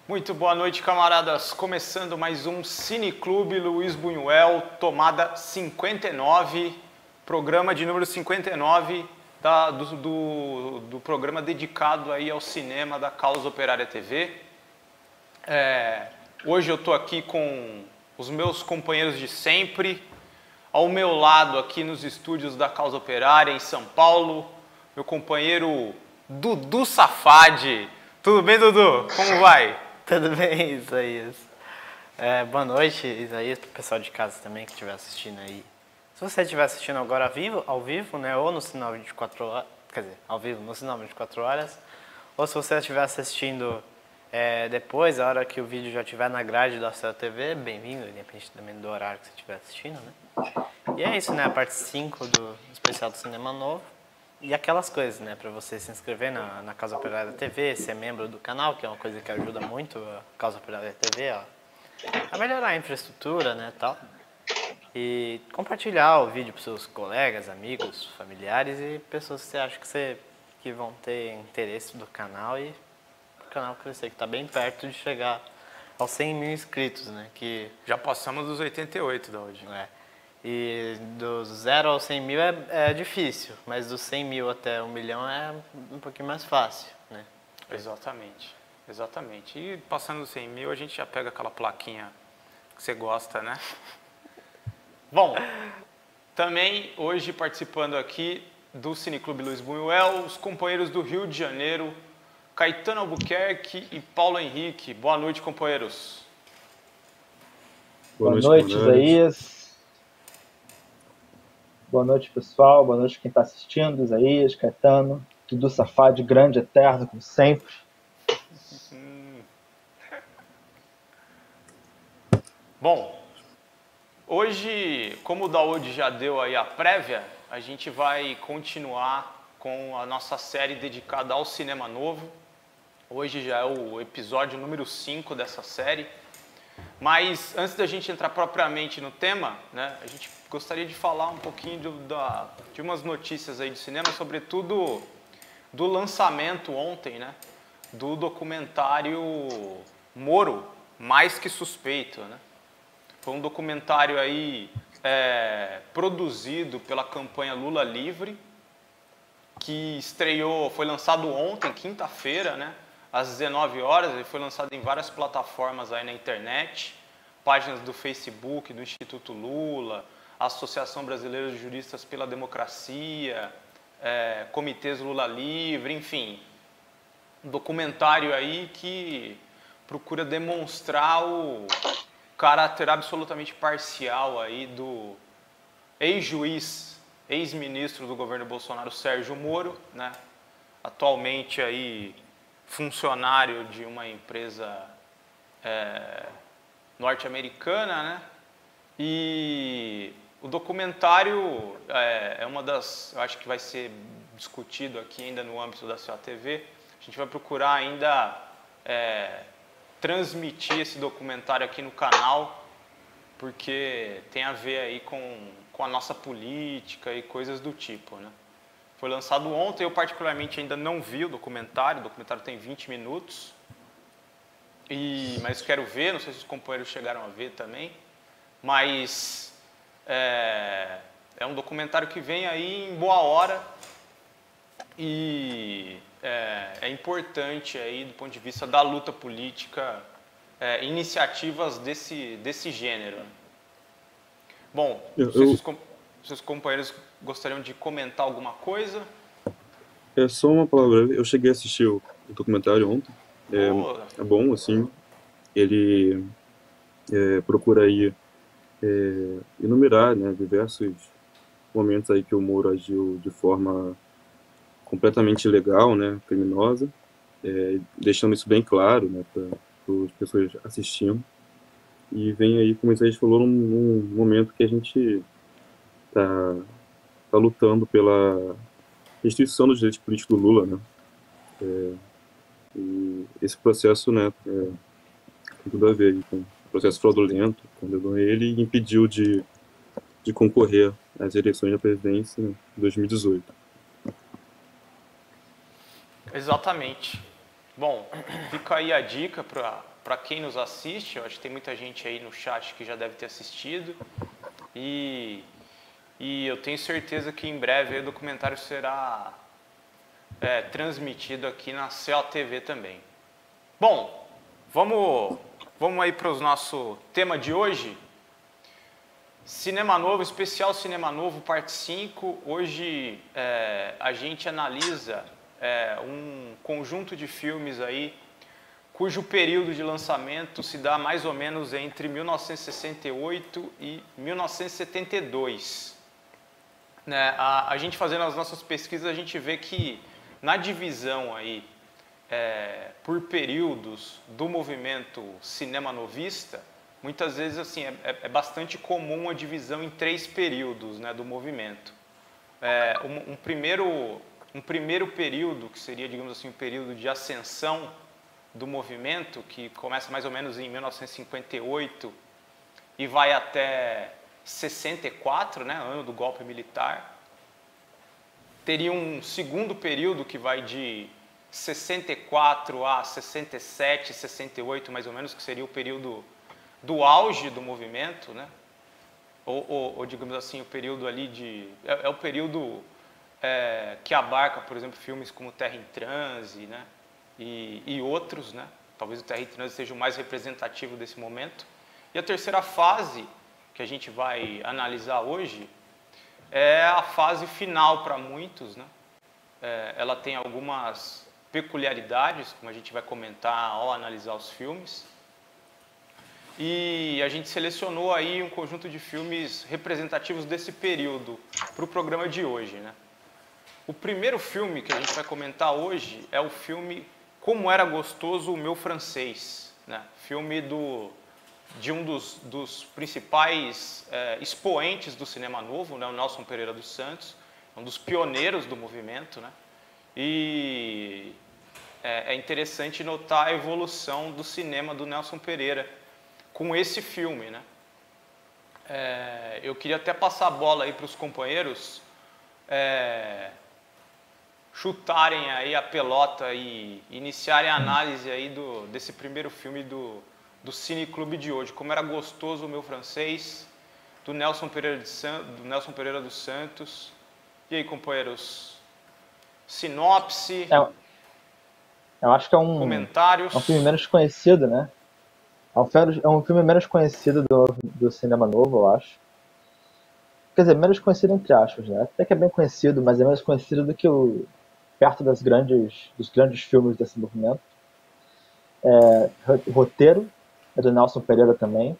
Muito boa noite, camaradas. Começando mais um Cineclube Luiz Buñuel, tomada 59, programa de número 59 do programa dedicado aí ao cinema da Causa Operária TV. Hoje eu estou aqui com os meus companheiros de sempre, ao meu lado aqui nos estúdios da Causa Operária em São Paulo, meu companheiro Dudu Safadi. Tudo bem, Dudu? Como vai? Tudo bem, Isaías? Boa noite, Isaías, para o pessoal de casa também que estiver assistindo aí. Se você estiver assistindo agora ao vivo, né, ou no Sinal 24 horas, quer dizer, ao vivo no Sinal 24 horas, ou se você estiver assistindo depois, a hora que o vídeo já estiver na grade da sua TV, bem-vindo, independente também do horário que você estiver assistindo, né? E é isso, né, a parte 5 do especial do Cinema Novo. E aquelas coisas, né, para você se inscrever na Causa Operária TV, ser membro do canal, que é uma coisa que ajuda muito a Causa Operária TV a melhorar a infraestrutura, né, tal. E compartilhar o vídeo para seus colegas, amigos, familiares e pessoas que você acha que vão ter interesse do canal e o canal crescer, que está bem perto de chegar aos 100 mil inscritos, né, que... Já passamos dos 88 da hoje. E do 0 aos 100 mil é difícil, mas do 100 mil até 1 milhão é um pouquinho mais fácil, né? Exatamente, exatamente. E passando dos 100 mil a gente já pega aquela plaquinha que você gosta, né? Bom, também hoje participando aqui do Cineclube Luiz Buñuel, os companheiros do Rio de Janeiro, Caetano Albuquerque e Paulo Henrique. Boa noite, companheiros. Boa noite, Isaías. Boa noite, pessoal. Boa noite quem está assistindo. Isaías, Caetano, Dudu Safadi, grande, eterno, como sempre. Bom, hoje, como o Daoud já deu aí a prévia, a gente vai continuar com a nossa série dedicada ao cinema novo. Hoje já é o episódio número 5 dessa série. Mas antes da gente entrar propriamente no tema, né, a gente gostaria de falar um pouquinho de umas notícias aí de cinema, sobretudo do lançamento ontem, né, do documentário Moro, Mais Que Suspeito, né? Foi um documentário aí produzido pela campanha Lula Livre, que foi lançado ontem, quinta-feira, né? Às 19 horas, ele foi lançado em várias plataformas aí na internet, páginas do Facebook, do Instituto Lula, Associação Brasileira de Juristas pela Democracia, comitês Lula Livre, enfim. Um documentário aí que procura demonstrar o caráter absolutamente parcial aí do ex-juiz, ex-ministro do governo Bolsonaro, Sérgio Moro, né? Atualmente aí funcionário de uma empresa norte-americana, né? E o documentário é uma das, eu acho que vai ser discutido aqui ainda no âmbito da sua TV. A gente vai procurar ainda transmitir esse documentário aqui no canal, porque tem a ver aí com a nossa política e coisas do tipo, né? Foi lançado ontem, eu particularmente ainda não vi o documentário tem 20 minutos, mas quero ver, não sei se os companheiros chegaram a ver também, mas é um documentário que vem aí em boa hora e é importante aí do ponto de vista da luta política, iniciativas desse gênero. Bom, não sei se os companheiros gostariam de comentar alguma coisa. É só uma palavra. Eu cheguei a assistir o documentário ontem. É bom, assim. Ele procura aí enumerar, né, diversos momentos aí que o Moro agiu de forma completamente ilegal, né, criminosa, deixando isso bem claro, né, para as pessoas assistindo. E vem aí, como a gente falou, num momento que a gente tá lutando pela restrição dos direitos políticos do Lula, né? E esse processo, né, tem tudo a ver aí com o processo fraudulento, condenou ele e impediu de concorrer às eleições da presidência em 2018. Exatamente. Bom, fica aí a dica para quem nos assiste. Eu acho que tem muita gente aí no chat que já deve ter assistido. E eu tenho certeza que em breve o documentário será transmitido aqui na COTV também. Bom, vamos aí para o nosso tema de hoje. Cinema Novo, especial Cinema Novo, parte 5. Hoje a gente analisa um conjunto de filmes aí cujo período de lançamento se dá mais ou menos entre 1968 e 1972. Né? A gente fazendo as nossas pesquisas, a gente vê que na divisão aí por períodos do movimento cinema novista, muitas vezes assim é bastante comum a divisão em 3 períodos, né, do movimento. Um primeiro período, que seria, digamos assim, um período de ascensão do movimento, que começa mais ou menos em 1958 e vai até 64, né, ano do golpe militar. Teria um segundo período que vai de 64 a 67, 68 mais ou menos, que seria o período do auge do movimento, né? Ou digamos assim, o período ali de... É o período que abarca, por exemplo, filmes como Terra em Transe, né? E outros, né? Talvez o Terra em Transe seja o mais representativo desse momento. E a terceira fase, que a gente vai analisar hoje, é a fase final para muitos, né? Ela tem algumas peculiaridades, como a gente vai comentar ao analisar os filmes. E a gente selecionou aí um conjunto de filmes representativos desse período para o programa de hoje, né? O primeiro filme que a gente vai comentar hoje é o filme Como Era Gostoso o Meu Francês, né? Filme de um dos principais expoentes do cinema novo, né? O Nelson Pereira dos Santos, um dos pioneiros do movimento, né? E é interessante notar a evolução do cinema do Nelson Pereira com esse filme, né? Eu queria até passar a bola aí para os companheiros chutarem aí a pelota e iniciarem a análise aí desse primeiro filme do Cine Clube de hoje. Como Era Gostoso o Meu Francês, do Nelson Pereira dos Santos. E aí, companheiros? Sinopse, eu acho que comentários. É um filme menos conhecido, né? É um filme menos conhecido do cinema novo, eu acho. Quer dizer, menos conhecido entre aspas, né? Até que é bem conhecido, mas é menos conhecido do que perto dos grandes filmes desse movimento. O roteiro é do Nelson Pereira também,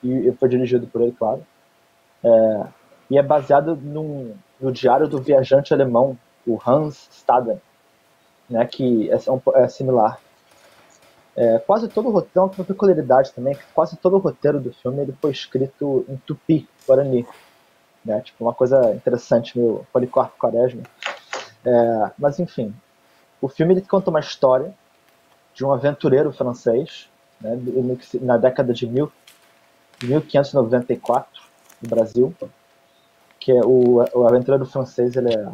e foi dirigido por ele, claro. E é baseado no diário do viajante alemão, o Hans Staden, né? Que é similar. Quase todo o roteiro, tem uma peculiaridade também, que quase todo o roteiro do filme ele foi escrito em tupi, guarani, né? Tipo, uma coisa interessante, meio Policarpo Quaresma. Mas enfim, o filme ele conta uma história de um aventureiro francês, né, na década de 1594, no Brasil, que é o aventureiro francês, ele é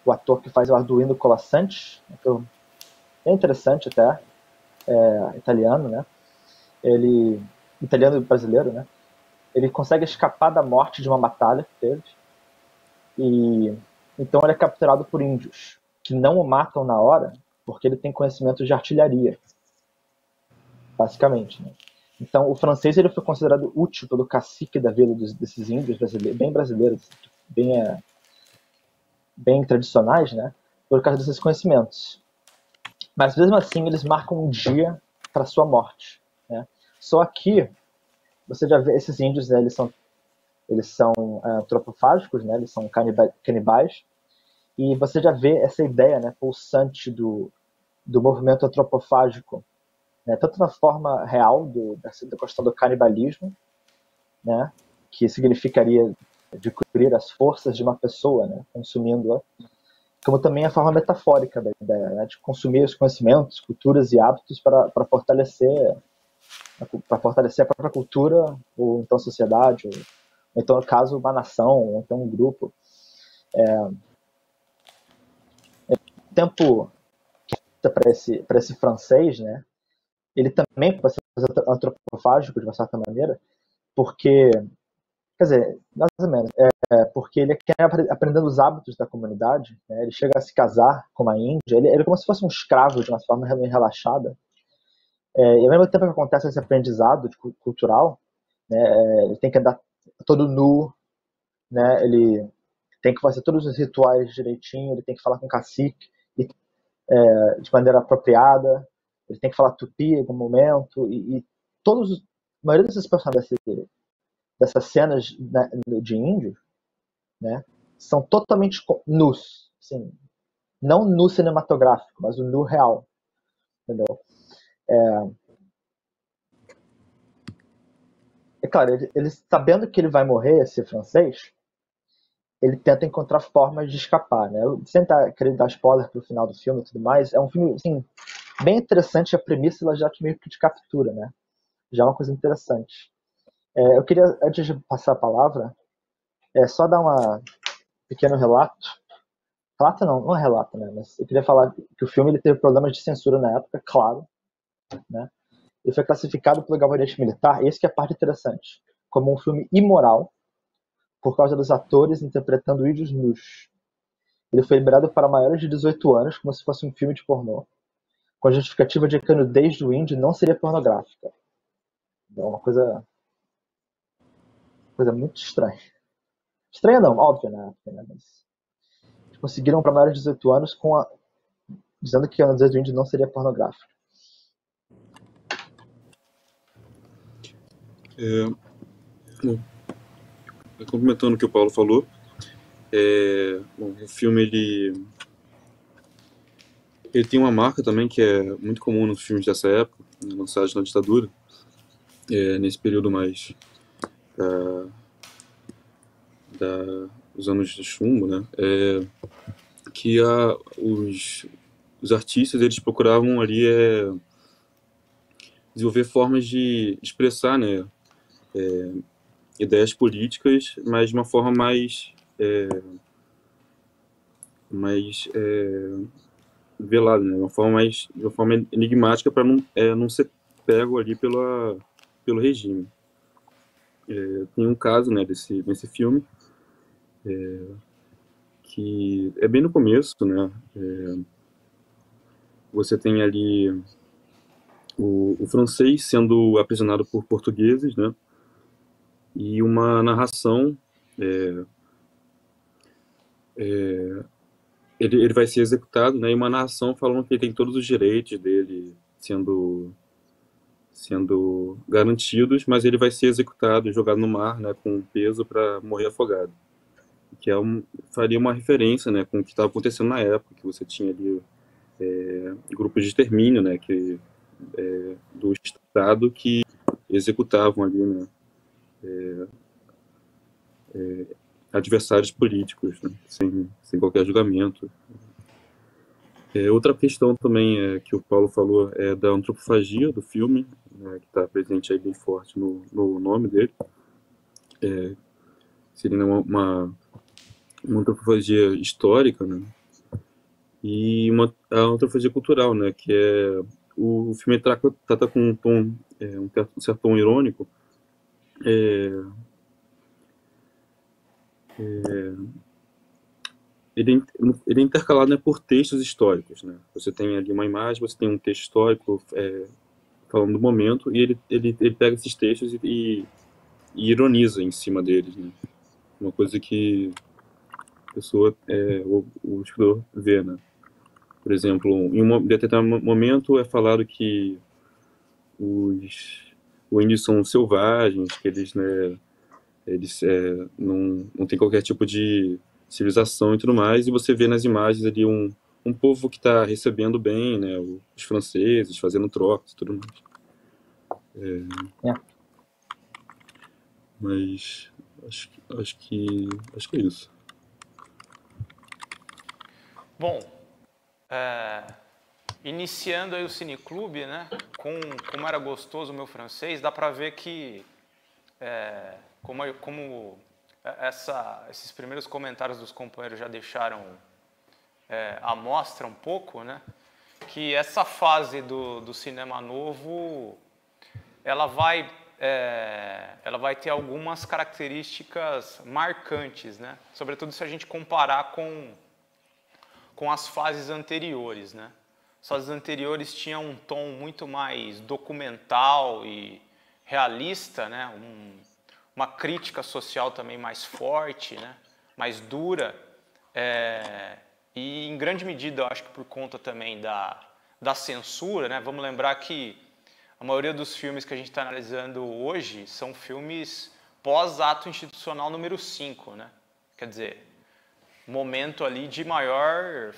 o ator que faz o Arduino Colasanti, é interessante até, italiano, né? Italiano e brasileiro, né? Ele consegue escapar da morte de uma batalha que teve, e então ele é capturado por índios que não o matam na hora porque ele tem conhecimento de artilharia, basicamente, né? Então o francês ele foi considerado útil pelo cacique da vila desses índios brasileiros, bem tradicionais, né? Por causa desses conhecimentos. Mas mesmo assim eles marcam um dia para sua morte, né? Só que você já vê esses índios, né, eles são antropofágicos, né? Eles são canibais, E você já vê essa ideia, né, pulsante do movimento antropofágico, né, tanto na forma real da questão do canibalismo, né, que significaria adquirir as forças de uma pessoa, né, consumindo-a, como também a forma metafórica da ideia, né, de consumir os conhecimentos, culturas e hábitos para fortalecer a própria cultura, ou então a sociedade, ou então, no caso, uma nação, ou então um grupo. Tempo para esse francês, né, ele também pode ser antropofágico, de uma certa maneira, porque, quer dizer, mais ou menos, porque ele quer aprendendo os hábitos da comunidade, né, ele chega a se casar com uma índia, ele é como se fosse um escravo de uma forma relaxada, e ao mesmo tempo que acontece esse aprendizado cultural, né, ele tem que andar todo nu, né, ele tem que fazer todos os rituais direitinho, ele tem que falar com o cacique de maneira apropriada, ele tem que falar tupi em algum momento, e todos, a maioria desses personagens dessas cenas, né, de índio, né, são totalmente nus, assim, não nu cinematográfico, mas o nu real, entendeu? É claro, ele sabendo que ele vai morrer, esse francês, ele tenta encontrar formas de escapar, né? Sem querer dar spoiler pro final do filme e tudo mais, é um filme, assim, bem interessante, a premissa ela já meio que te captura, né? Já é uma coisa interessante. Eu queria, antes de passar a palavra, só dar um pequeno relato. Relato não é relato, né? Mas eu queria falar que o filme ele teve problemas de censura na época, claro, né? Ele foi classificado pelo gabinete militar, e isso que é a parte interessante, como um filme imoral, por causa dos atores interpretando índios nus. Ele foi liberado para maiores de 18 anos, como se fosse um filme de pornô, com a justificativa de que a nudez do índio não seria pornográfica. É uma coisa muito estranha. Estranha não, óbvio na época, né? Mas conseguiram para maiores de 18 anos dizendo que a nudez do índio não seria pornográfica. Bom, complementando o que o Paulo falou, bom, o filme ele tem uma marca também que é muito comum nos filmes dessa época, lançados na ditadura, nesse período mais dos anos de chumbo, né? Que os artistas eles procuravam ali desenvolver formas de expressar, né, ideias políticas, mas de uma forma mais velada, né, de uma forma enigmática para não ser pego ali pelo regime. Tem um caso, né, nesse filme que é bem no começo, né? Você tem ali o francês sendo aprisionado por portugueses, né? E uma narração, ele vai ser executado, né? E uma narração falando que ele tem todos os direitos dele sendo garantidos, mas ele vai ser executado, jogado no mar, né? Com peso para morrer afogado. Que faria uma referência, né? Com o que estava acontecendo na época, que você tinha ali grupos de extermínio, né? Do Estado que executavam ali, né? Adversários políticos, né, sem qualquer julgamento. Outra questão também que o Paulo falou é da antropofagia do filme, né, que está presente aí bem forte no nome dele. Seria uma antropofagia histórica, né, e a antropofagia cultural, né, que o filme trata com um tom, um certo tom irônico, ele é intercalado, né, por textos históricos, né? Você tem ali uma imagem, você tem um texto histórico falando do momento, e ele pega esses textos e ironiza em cima deles, né? Uma coisa que a pessoa, o escritor vê, né? Por exemplo, em um determinado momento é falado que os índios são selvagens, que eles, né, não têm qualquer tipo de civilização e tudo mais, e você vê nas imagens ali um povo que está recebendo bem, né, os franceses fazendo trocas e tudo mais. É. Mas acho que é isso. Bom, iniciando aí o Cineclube, né? Como era gostoso o meu francês, dá para ver que esses primeiros comentários dos companheiros já deixaram a mostra um pouco, né? Que essa fase do cinema novo, ela vai ter algumas características marcantes, né? Sobretudo se a gente comparar com as fases anteriores, né? As fases anteriores tinham um tom muito mais documental e realista, né? Uma crítica social também mais forte, né? Mais dura, e em grande medida, eu acho que por conta também da censura, né? Vamos lembrar que a maioria dos filmes que a gente está analisando hoje são filmes pós-ato institucional número 5, né? Quer dizer, momento ali de maior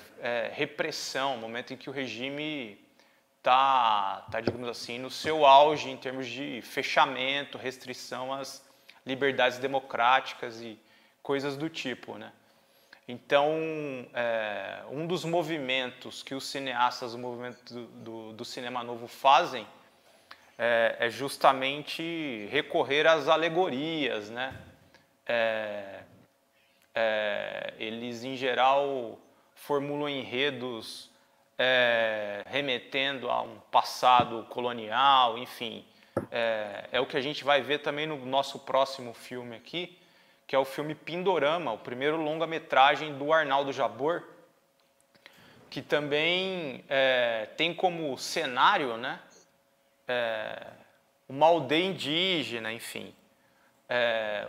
repressão, momento em que o regime está, digamos assim, no seu auge em termos de fechamento, restrição às liberdades democráticas e coisas do tipo, né? Então, um dos movimentos que os cineastas, o movimento do cinema novo fazem é justamente recorrer às alegorias, né? Eles, em geral, formulam enredos remetendo a um passado colonial, enfim. É o que a gente vai ver também no nosso próximo filme aqui, que é o filme Pindorama, o primeiro longa-metragem do Arnaldo Jabor, que também tem como cenário, né, uma aldeia indígena, enfim,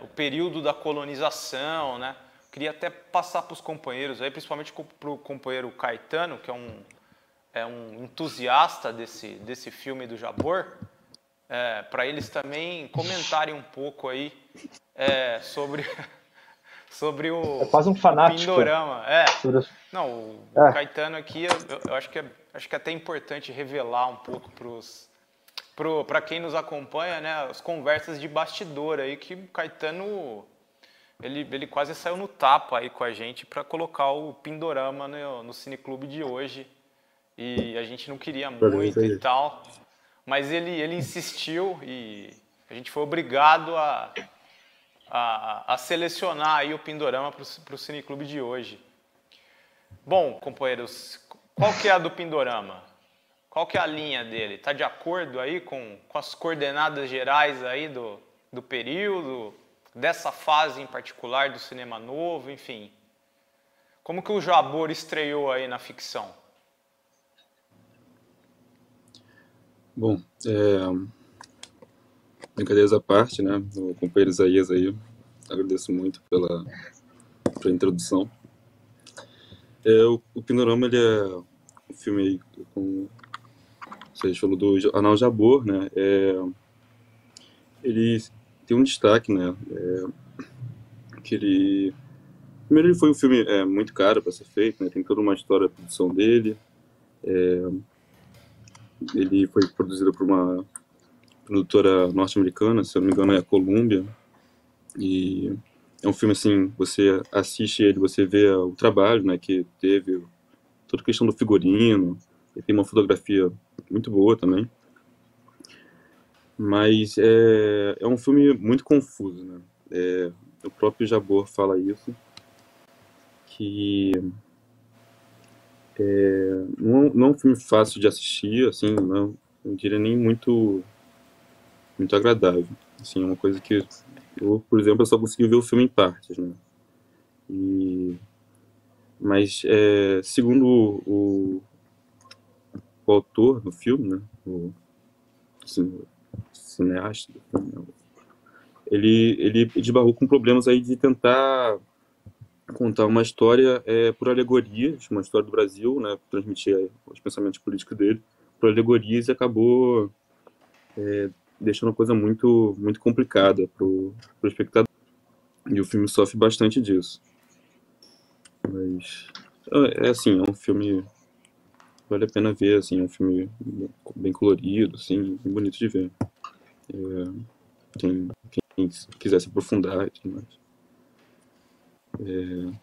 o período da colonização, né? Queria até passar para os companheiros, aí, principalmente para o companheiro Caetano, que é um entusiasta desse filme do Jabor, para eles também comentarem um pouco aí sobre o quase um fanático. Pindorama. Não, o Caetano aqui, eu acho que é até importante revelar um pouco para quem nos acompanha, né, as conversas de bastidor aí, que o Caetano ele quase saiu no tapa aí com a gente para colocar o Pindorama no Cineclube de hoje, e a gente não queria muito e tal, mas ele insistiu e a gente foi obrigado a selecionar aí o Pindorama para o Cineclube de hoje. Bom, companheiros, qual que é a do Pindorama? Qual que é a linha dele? Está de acordo aí com as coordenadas gerais aí do período, dessa fase em particular do cinema novo, enfim? Como que o Jabor estreou aí na ficção? Bom, brincadeiras à parte, né? O companheiro Isaías aí, agradeço muito pela introdução. O Pindorama, ele é um filme aí com... Você falou do Arnaldo Jabor, né? Ele tem um destaque, né? Que ele... Primeiro, ele foi um filme muito caro para ser feito, né? Tem toda uma história da produção dele. Ele foi produzido por uma produtora norte-americana, se eu não me engano é a Columbia. E é um filme, assim, você assiste ele, você vê o trabalho, né? Que teve toda a questão do figurino. Ele tem uma fotografia muito boa também. Mas é um filme muito confuso, né? O próprio Jabor fala isso, que não é um filme fácil de assistir, assim, não diria nem muito agradável. Assim, é uma coisa que eu, por exemplo, eu só consegui ver o filme em partes, né? Mas, segundo o autor do filme, né? O cineasta do filme, né? Ele esbarrou com problemas aí de tentar contar uma história por alegorias, uma história do Brasil, né, transmitir os pensamentos políticos dele por alegorias, e acabou deixando uma coisa muito, muito complicada pro espectador. E o filme sofre bastante disso. Mas é assim, é um filme vale a pena ver, assim, é um filme bem colorido, assim, bem bonito de ver. Quem quiser se aprofundar e tudo mais. Não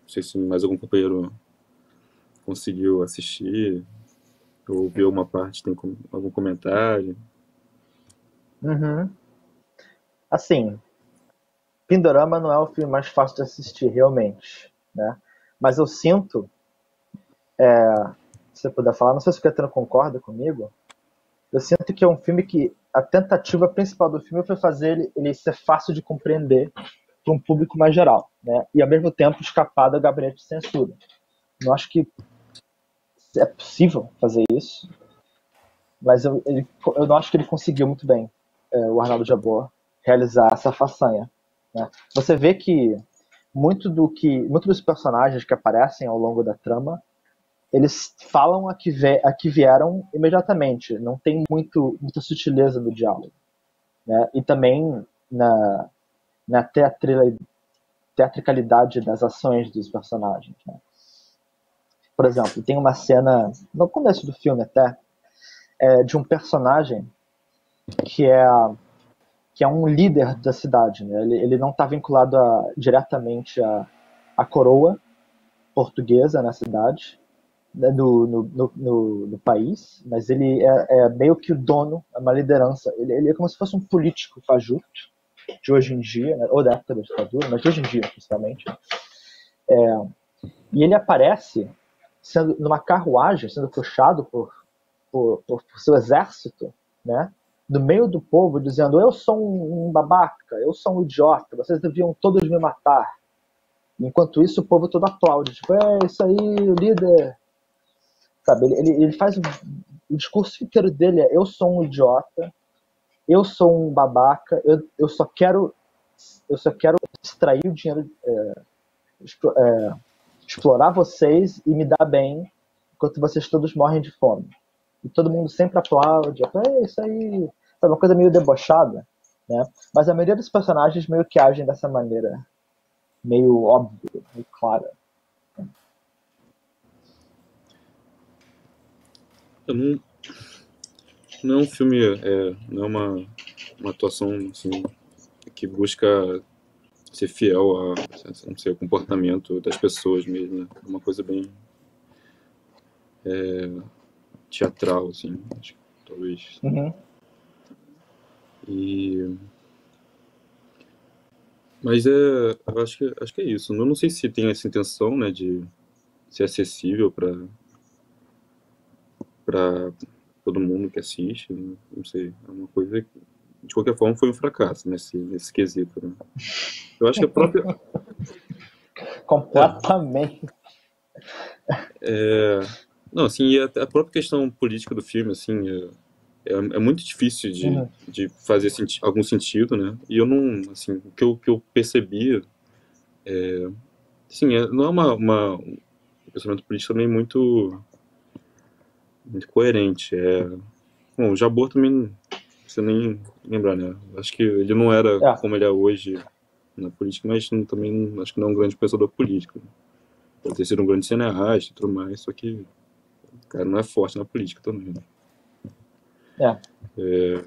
sei se mais algum companheiro conseguiu assistir ou viu uma parte, tem algum comentário. Uhum. Assim, Pindorama não é o filme mais fácil de assistir, realmente, né? Mas eu sinto, se você puder falar, não sei se o Caetano concorda comigo, eu sinto que é um filme que a tentativa principal do filme foi fazer ele ser fácil de compreender para um público mais geral, né? E ao mesmo tempo escapar do gabinete de censura. Não acho que é possível fazer isso, mas eu não acho que ele conseguiu muito bem, o Arnaldo Jabor, realizar essa façanha, né? Você vê que muitos dos personagens que aparecem ao longo da trama, eles falam a que vieram imediatamente, não tem muita sutileza no diálogo, né? E também na teatricalidade das ações dos personagens, né? Por exemplo, tem uma cena no começo do filme até, de um personagem que é que é um líder da cidade, né? Ele não está vinculado diretamente à coroa portuguesa na cidade, né, no país, mas ele é meio que o dono, é uma liderança. Ele é como se fosse um político fajuto de hoje em dia, né? Ou da época da ditadura, mas de hoje em dia, principalmente. E ele aparece sendo numa carruagem, sendo puxado por seu exército, né? Do meio do povo, dizendo: eu sou um babaca, eu sou um idiota, vocês deviam todos me matar. Enquanto isso, o povo todo aplaude, tipo: é isso aí, o líder. Sabe, ele faz o discurso inteiro dele eu sou um idiota, eu sou um babaca, eu só quero extrair o dinheiro, explorar vocês e me dar bem, enquanto vocês todos morrem de fome. E todo mundo sempre aplaude, é isso aí, sabe, uma coisa meio debochada, né? Mas a maioria dos personagens meio que agem dessa maneira, meio óbvia, meio clara. Não, não é um filme, não é uma atuação assim, que busca ser fiel não sei, ao comportamento das pessoas mesmo, né? É uma coisa bem teatral, assim, acho que talvez. Uhum. Mas eu acho que é isso. Eu não sei se tem essa intenção, né, de ser acessível para todo mundo que assiste, né? Não sei, é uma coisa que, de qualquer forma, foi um fracasso nesse quesito, né? Eu acho que a própria Completamente. não, assim, e a própria questão política do filme, assim, é muito difícil Uhum. de fazer algum sentido, né? E eu não, assim, o que eu percebi, assim, não é um pensamento político também muito coerente. Bom, o Jabor também, não precisa nem lembrar, né? Acho que ele não era É, como ele é hoje na política, mas também acho que não é um grande pensador político. Pode ter sido um grande cineasta e tudo mais, só que o cara não é forte na política também, né? é.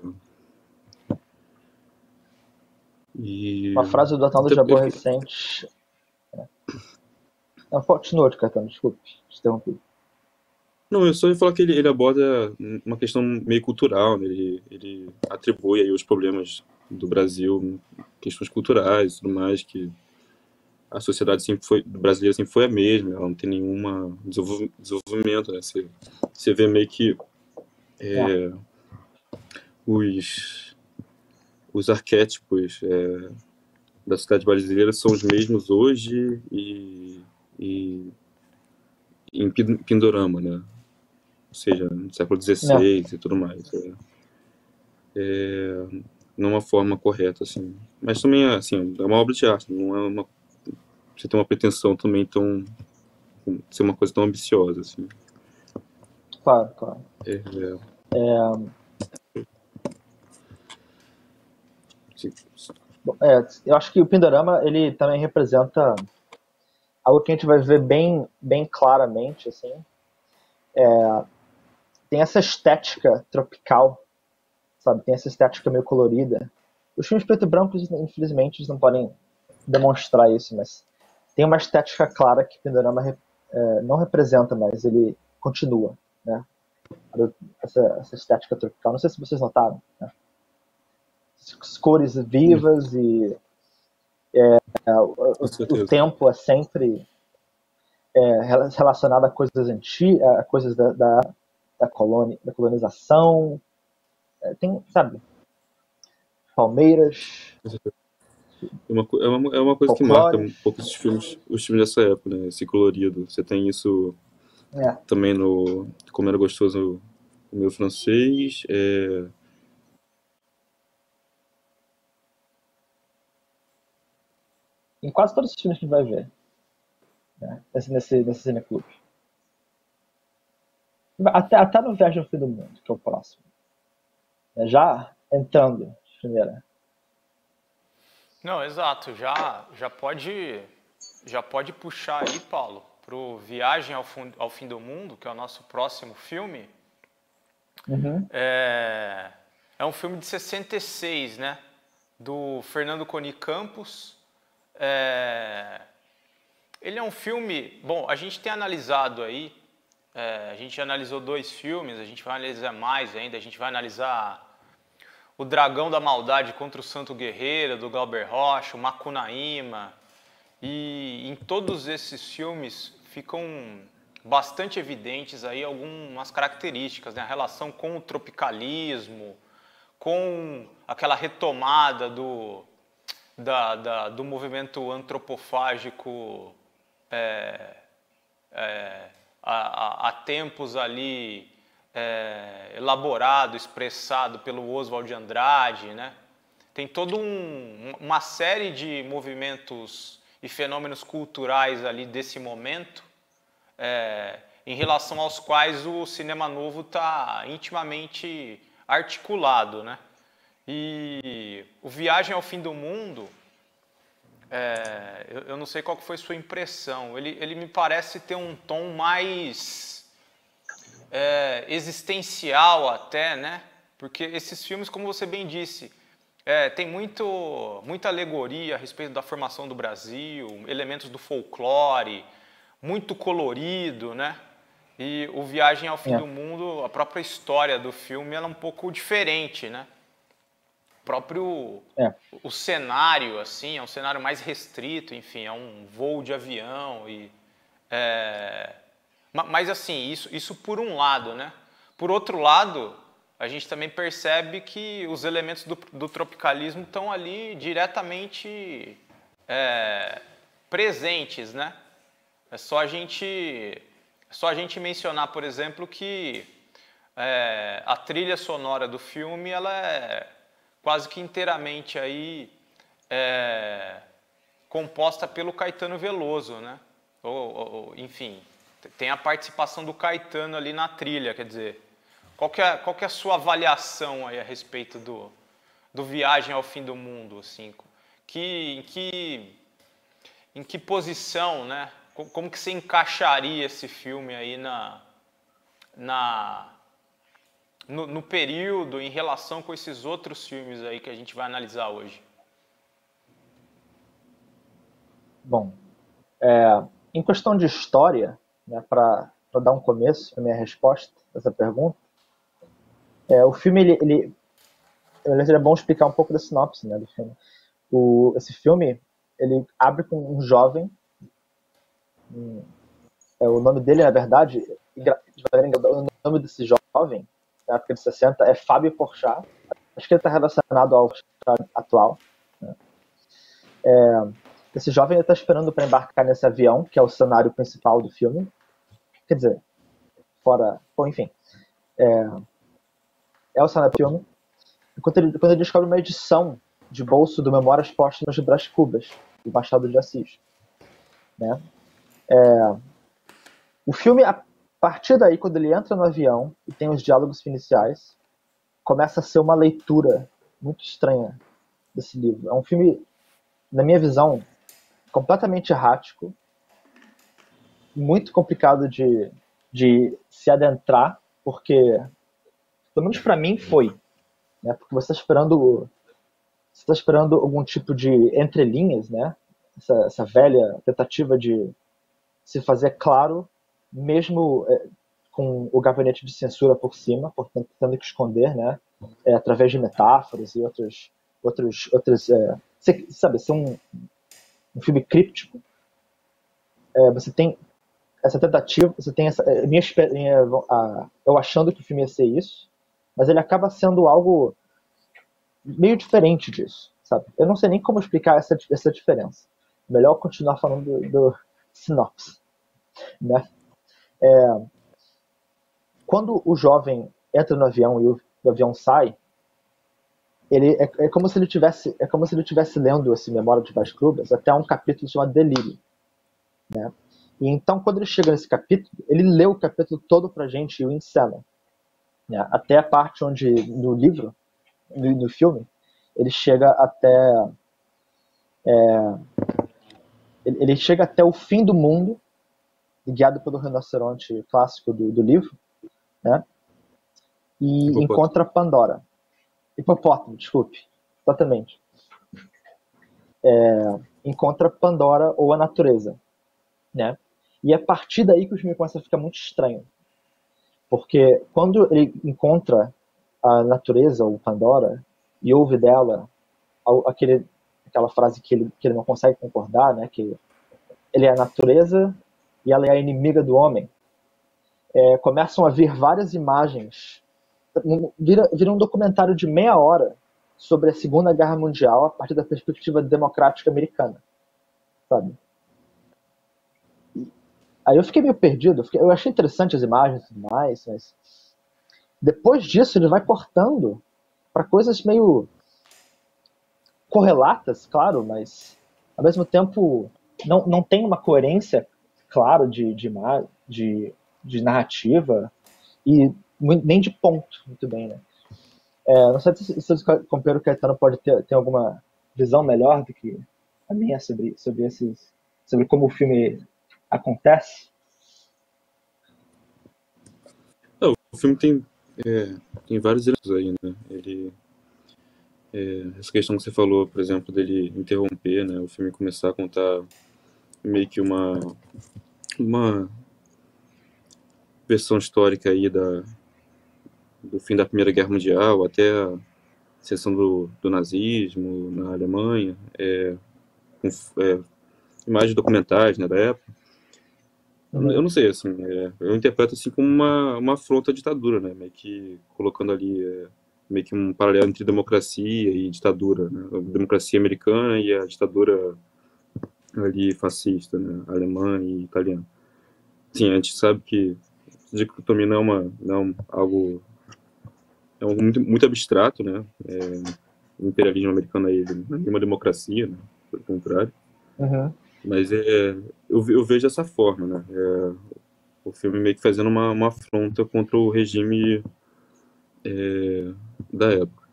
E Uma frase do Arnaldo até Jabor porque, recente. Não, continua, Caetano, desculpe, te interrompi. não, eu só ia falar que ele aborda uma questão meio cultural, né? Ele atribui aí os problemas do Brasil, questões culturais e tudo mais, que a sociedade brasileira sempre foi a mesma, ela não tem nenhuma desenvolvimento, né? Você vê meio que É, os, os arquétipos da sociedade brasileira são os mesmos hoje e em Pindorama, né? Ou seja, no século né? XVI e tudo mais. Não é uma forma correta, assim. Mas também assim, é uma obra de arte, não é você tem uma pretensão também tão ser uma coisa tão ambiciosa, assim. Claro, claro. É, assim, Bom, eu acho que o Pindorama ele também representa algo que a gente vai ver bem, bem claramente, assim, tem essa estética tropical, sabe? Tem essa estética meio colorida. Os filmes preto e branco, infelizmente, eles não podem demonstrar isso, mas tem uma estética clara que Pindorama não representa, mas ele continua, né? Essa estética tropical. Não sei se vocês notaram, né? As cores vivas e Com o certeza. tempo é sempre relacionado a coisas antigas, a coisas da colonização. Tem, sabe, palmeiras, Com certeza. É uma coisa que marca folclores. um pouco os filmes dessa época, né? Esse colorido. Você tem isso É. também no Como Era Gostoso o Meu Francês. Em quase todos os filmes que a gente vai ver, né? Nesse cineclube. Até no Viagem ao Fim do Mundo, que é o próximo. Já entrando de primeira. Não, exato. Já pode puxar aí, Paulo, pro Viagem ao Fim do Mundo, que é o nosso próximo filme. Uhum. É um filme de 66, né? Do Fernando Coni Campos. Ele é um filme... Bom, a gente tem analisado aí, a gente analisou 2 filmes, a gente vai analisar mais ainda, a gente vai analisar O Dragão da Maldade contra o Santo Guerreiro, do Glauber Rocha, o Macunaíma. E em todos esses filmes ficam bastante evidentes aí algumas características, né? A relação com o tropicalismo, com aquela retomada do movimento antropofágico há tempos ali elaborado, expressado pelo Oswald de Andrade, né? Tem toda uma série de movimentos e fenômenos culturais ali desse momento, em relação aos quais o cinema novo está intimamente articulado, né? E o Viagem ao Fim do Mundo, eu não sei qual que foi sua impressão, ele me parece ter um tom mais existencial até, né? Porque esses filmes, como você bem disse, tem muita alegoria a respeito da formação do Brasil, elementos do folclore, muito colorido, né? E o Viagem ao Fim do Mundo, a própria história do filme, ela é um pouco diferente, né? O cenário, assim, é um cenário mais restrito, enfim, é um voo de avião mas assim, isso por um lado, né? Por outro lado, a gente também percebe que os elementos do tropicalismo estão ali diretamente presentes, né? É só a gente mencionar, por exemplo, que a trilha sonora do filme ela é quase que inteiramente aí composta pelo Caetano Veloso, né? Enfim, tem a participação do Caetano ali na trilha, quer dizer, qual que é a sua avaliação aí a respeito do Viagem ao Fim do Mundo, assim, em que posição, né? Como que você encaixaria esse filme aí no período em relação com esses outros filmes aí que a gente vai analisar hoje? Bom, em questão de história, né, para dar um começo à minha resposta a essa pergunta, o filme, ele é bom explicar um pouco da sinopse, né, do filme. Esse filme, ele abre com um jovem, o nome dele, na verdade, o nome desse jovem, na época de 60, é Fábio Porchat. Acho que ele está relacionado ao atual, né? Esse jovem está esperando para embarcar nesse avião, que é o cenário principal do filme. Quer dizer, bom, enfim. É o cenário do filme. Quando ele descobre uma edição de bolso do Memórias Póstumas de Brás Cubas, do Machado de Assis, né? O filme, a partir daí, quando ele entra no avião e tem os diálogos iniciais, começa a ser uma leitura muito estranha desse livro. É um filme, na minha visão, completamente errático, muito complicado de se adentrar, porque, pelo menos para mim, foi. Né? Porque você está esperando algum tipo de entrelinhas, né? Essa velha tentativa de se fazer claro, mesmo com o gabinete de censura por cima, portanto, tendo que esconder, né? Através de metáforas e outras sabe, ser um filme críptico. Você tem essa tentativa, você tem essa eu achando que o filme ia ser isso, mas ele acaba sendo algo meio diferente disso, sabe? Eu não sei nem como explicar essa diferença. Melhor continuar falando do sinopse, né? Quando o jovem entra no avião e o avião sai, ele é como se ele tivesse lendo esse Memória de Brás Cubas até um capítulo chamado Delírio, né? E então, quando ele chega nesse capítulo, ele lê o capítulo todo pra gente e o encena, né? Até a parte onde, no livro, no filme, ele chega até o fim do mundo, guiado pelo rinoceronte clássico do livro, né? E Hipopótamo. encontra Pandora. Hipopótamo, desculpe. Exatamente. Encontra Pandora ou a natureza, né? E é a partir daí que o filme começa a ficar muito estranho. Porque quando ele encontra a natureza ou Pandora e ouve dela aquela frase que ele não consegue concordar, né? Que ele é a natureza e ela é a inimiga do homem. Começam a vir várias imagens. Vira um documentário de meia hora sobre a Segunda Guerra Mundial a partir da perspectiva democrática americana, sabe? Aí eu fiquei meio perdido. Eu achei interessante as imagens e tudo mais, mas depois disso ele vai cortando para coisas meio correlatas, claro, mas ao mesmo tempo não tem uma coerência clara de narrativa e nem de ponto, muito bem, né? Não sei se o companheiro Caetano pode ter alguma visão melhor do que a minha sobre como o filme acontece. O filme tem vários elementos aí, né? Essa questão que você falou, por exemplo, dele interromper, né? O filme começar a contar meio que uma versão histórica aí do fim da Primeira Guerra Mundial até a ascensão do nazismo na Alemanha, com imagens documentais, né, da época. Eu não sei, assim, eu interpreto assim como uma afronta à ditadura, né, meio que colocando ali meio que um paralelo entre democracia e ditadura, né, a democracia americana e a ditadura ali fascista, né, alemã e italiana. Sim, a gente sabe que a dicotomia não é algo muito, muito abstrato, né, o imperialismo americano aí não é uma democracia, né, pelo contrário. Uhum. Mas eu vejo dessa forma, né? O filme meio que fazendo uma afronta contra o regime da época.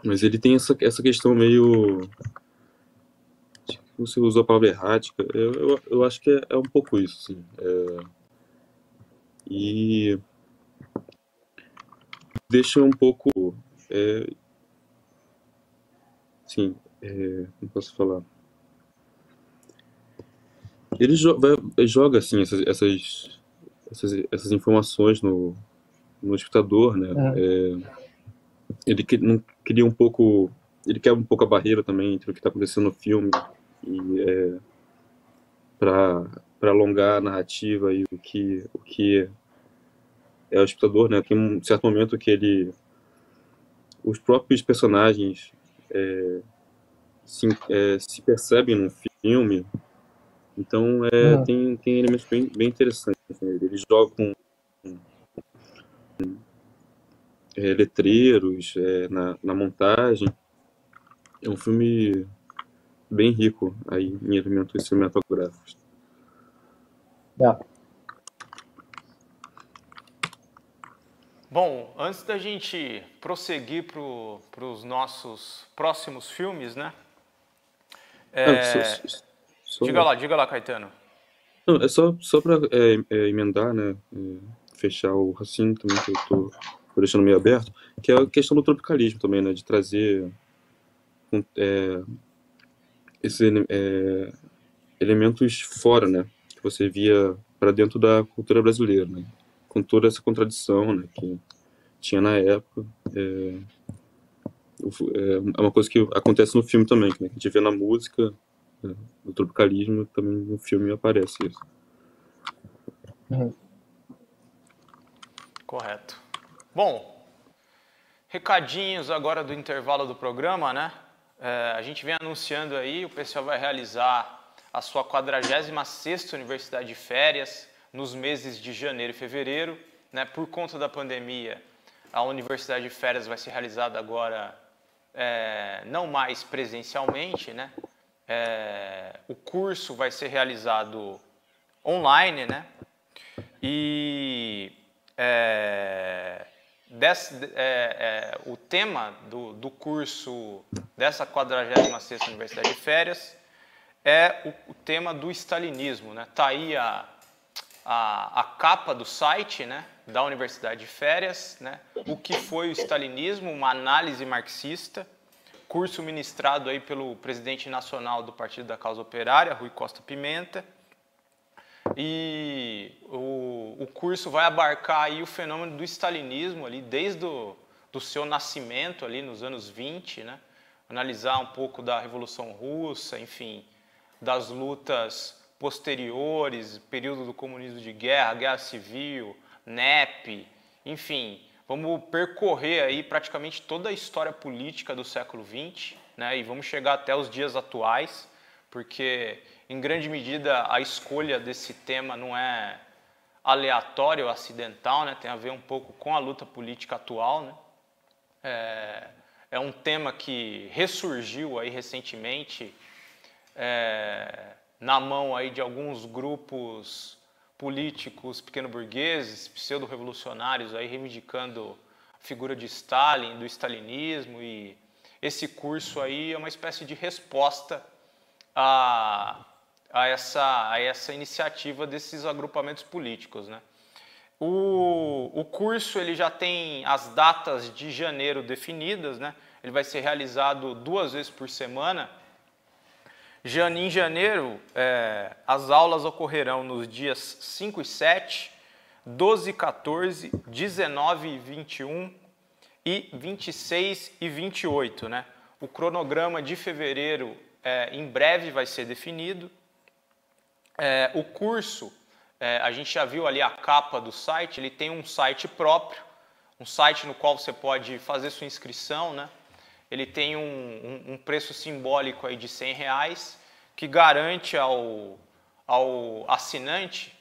Mas ele tem essa questão meio... Você usou a palavra errática. Eu acho que é um pouco isso, sim. E deixa um pouco... sim, como posso falar? Ele joga assim, essas informações no espectador, né? Ele não cria um pouco... Ele quebra um pouco a barreira também entre o que está acontecendo no filme e para alongar a narrativa e o que é o espectador, né? Tem um certo momento que os próprios personagens se percebem no filme, então tem elementos bem interessantes nele. Eles jogam letreiros na montagem. É um filme bem rico aí em elementos cinematográficos. Bom, antes da gente prosseguir para os nossos próximos filmes, né? Diga lá, Caetano. Não, é só para emendar, né? Fechar o raciocínio também que eu tô deixando meio aberto, que é a questão do tropicalismo também, né? De trazer esses elementos fora, né? Que você via para dentro da cultura brasileira, né? Com toda essa contradição, né? Que tinha na época. É uma coisa que acontece no filme também, né? Que a gente vê na música, no tropicalismo, também no filme aparece isso. Correto. Bom, recadinhos agora do intervalo do programa, né? A gente vem anunciando aí, o pessoal vai realizar a sua 46ª Universidade de Férias nos meses de janeiro e fevereiro, né? Por conta da pandemia, a Universidade de Férias vai ser realizada agora não mais presencialmente, né? O curso vai ser realizado online, né? E o tema do curso dessa 46ª Universidade de Férias é o tema do stalinismo, né? Tá aí a capa do site, né, da Universidade de Férias, né? O que foi o stalinismo, uma análise marxista, curso ministrado aí pelo presidente nacional do Partido da Causa Operária, Rui Costa Pimenta. E o curso vai abarcar aí o fenômeno do stalinismo ali desde do seu nascimento ali nos anos 20, né? Analisar um pouco da Revolução Russa, enfim, das lutas posteriores, período do comunismo de guerra, guerra civil, NEP, enfim, vamos percorrer aí praticamente toda a história política do século XX, né? E vamos chegar até os dias atuais, porque em grande medida a escolha desse tema não é aleatória ou acidental, né? Tem a ver um pouco com a luta política atual, né? É um tema que ressurgiu aí recentemente na mão aí de alguns grupos políticos pequeno-burgueses, pseudo-revolucionários aí reivindicando a figura de Stalin, do stalinismo, e esse curso aí é uma espécie de resposta a essa iniciativa desses agrupamentos políticos, né? O curso ele já tem as datas de janeiro definidas, né? Ele vai ser realizado 2 vezes por semana. Em janeiro, as aulas ocorrerão nos dias 5 e 7, 12 e 14, 19 e 21 e 26 e 28, né? O cronograma de fevereiro em breve vai ser definido. O curso, a gente já viu ali a capa do site, ele tem um site próprio, um site no qual você pode fazer sua inscrição, né? Ele tem um preço simbólico aí de R$100, que garante ao assinante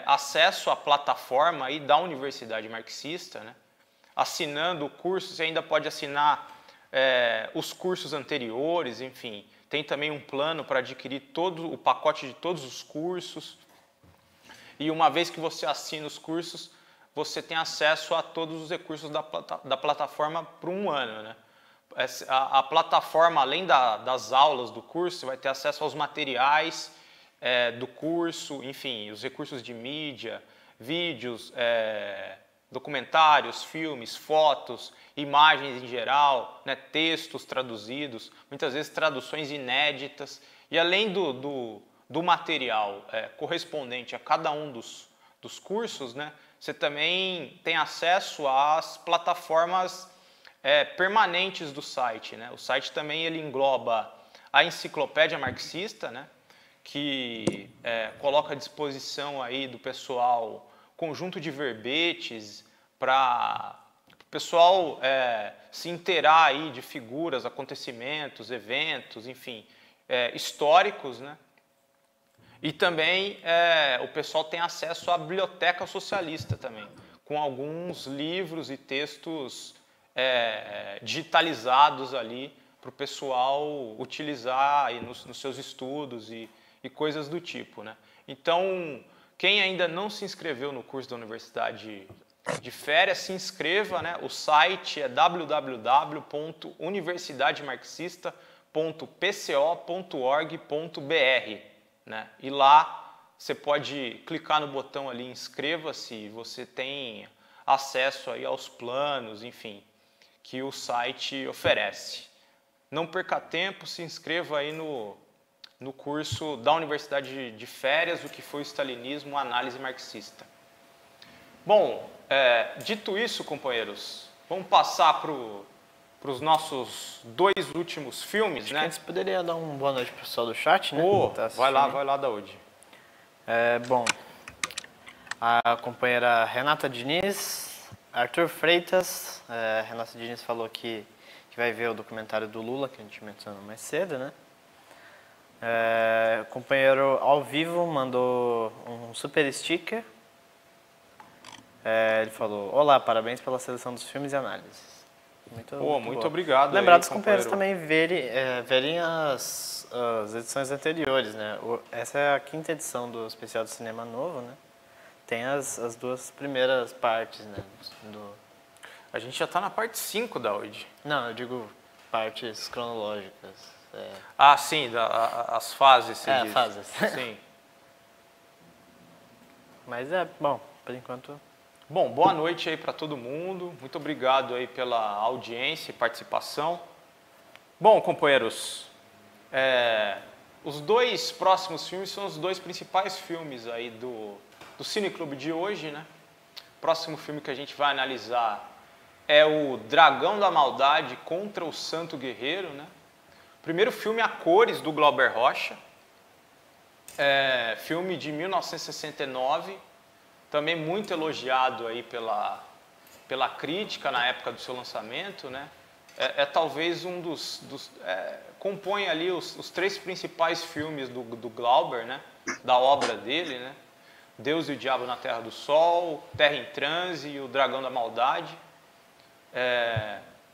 acesso à plataforma aí da Universidade Marxista, né? Assinando o curso, você ainda pode assinar os cursos anteriores, enfim. Tem também um plano para adquirir todo o pacote de todos os cursos. E uma vez que você assina os cursos, você tem acesso a todos os recursos da plataforma por um ano, né? A plataforma, além das aulas do curso, você vai ter acesso aos materiais do curso, enfim, os recursos de mídia, vídeos, documentários, filmes, fotos, imagens em geral, né, textos traduzidos, muitas vezes traduções inéditas. E além do material correspondente a cada um dos cursos, né, você também tem acesso às plataformas permanentes do site, né? O site também ele engloba a enciclopédia marxista, né, que coloca à disposição aí do pessoal conjunto de verbetes para o pessoal se inteirar aí de figuras, acontecimentos, eventos, enfim, históricos, né? E também o pessoal tem acesso à biblioteca socialista também, com alguns livros e textos digitalizados ali para o pessoal utilizar aí nos seus estudos e coisas do tipo, né? Então, quem ainda não se inscreveu no curso da Universidade de Férias, se inscreva, né? O site é www.universidademarxista.pco.org.br, né? E lá você pode clicar no botão ali inscreva-se, você tem acesso aí aos planos, enfim, que o site oferece. Não perca tempo, se inscreva aí no curso da Universidade de Férias, o que foi o stalinismo, análise marxista. Bom, dito isso, companheiros, vamos passar para os nossos 2 últimos filmes, Acho né? que antes poderia dar uma boa noite pro pessoal do chat, né? Vai lá, Daúde. Bom, a companheira Renata Diniz, Arthur Freitas, Renata Diniz falou que vai ver o documentário do Lula, que a gente mencionou mais cedo, né? O companheiro ao vivo mandou um super sticker. Ele falou: olá, parabéns pela seleção dos filmes e análises. Muito obrigado. Lembrar dos companheiros também verem as edições anteriores, né? Essa é a 5ª edição do Especial do Cinema Novo, né? Tem as 2 primeiras partes, né? A gente já está na parte 5 da hoje. Não, eu digo partes cronológicas. Sim, as fases, você diz. Fases. Sim. Mas bom, por enquanto... Bom, boa noite aí para todo mundo. Muito obrigado aí pela audiência e participação. Bom, companheiros, os 2 próximos filmes são os 2 principais filmes aí do Cine Clube de hoje, né? O próximo filme que a gente vai analisar é o Dragão da Maldade contra o Santo Guerreiro, né? Primeiro filme a cores do Glauber Rocha, filme de 1969, também muito elogiado aí pela crítica na época do seu lançamento, né? Talvez um compõe ali os 3 principais filmes do Glauber, né? Da obra dele, né? Deus e o Diabo na Terra do Sol, Terra em Transe e o Dragão da Maldade.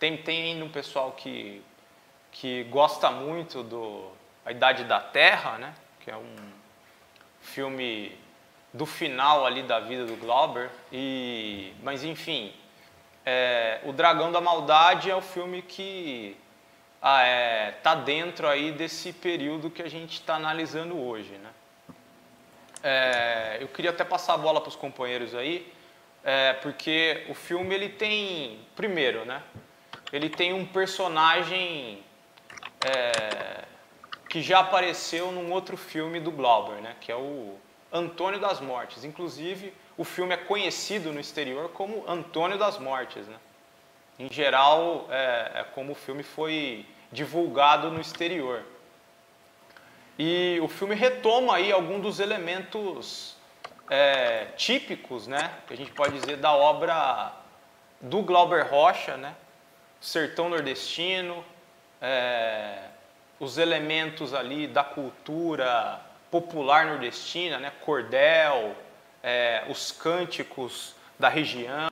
Tem ainda um pessoal que gosta muito A Idade da Terra, né? Que é um filme do final ali da vida do Glauber. Mas enfim, o Dragão da Maldade é o filme que tá dentro aí desse período que a gente está analisando hoje, né? Eu queria até passar a bola para os companheiros aí, porque o filme ele tem, primeiro, né? Ele tem um personagem que já apareceu num outro filme do Glauber, né? Que é o Antônio das Mortes. Inclusive, o filme é conhecido no exterior como Antônio das Mortes, né? Em geral, como o filme foi divulgado no exterior. E o filme retoma aí alguns dos elementos típicos, né? Que a gente pode dizer da obra do Glauber Rocha, né? Sertão nordestino, os elementos ali da cultura popular nordestina, né? Cordel, os cânticos da região,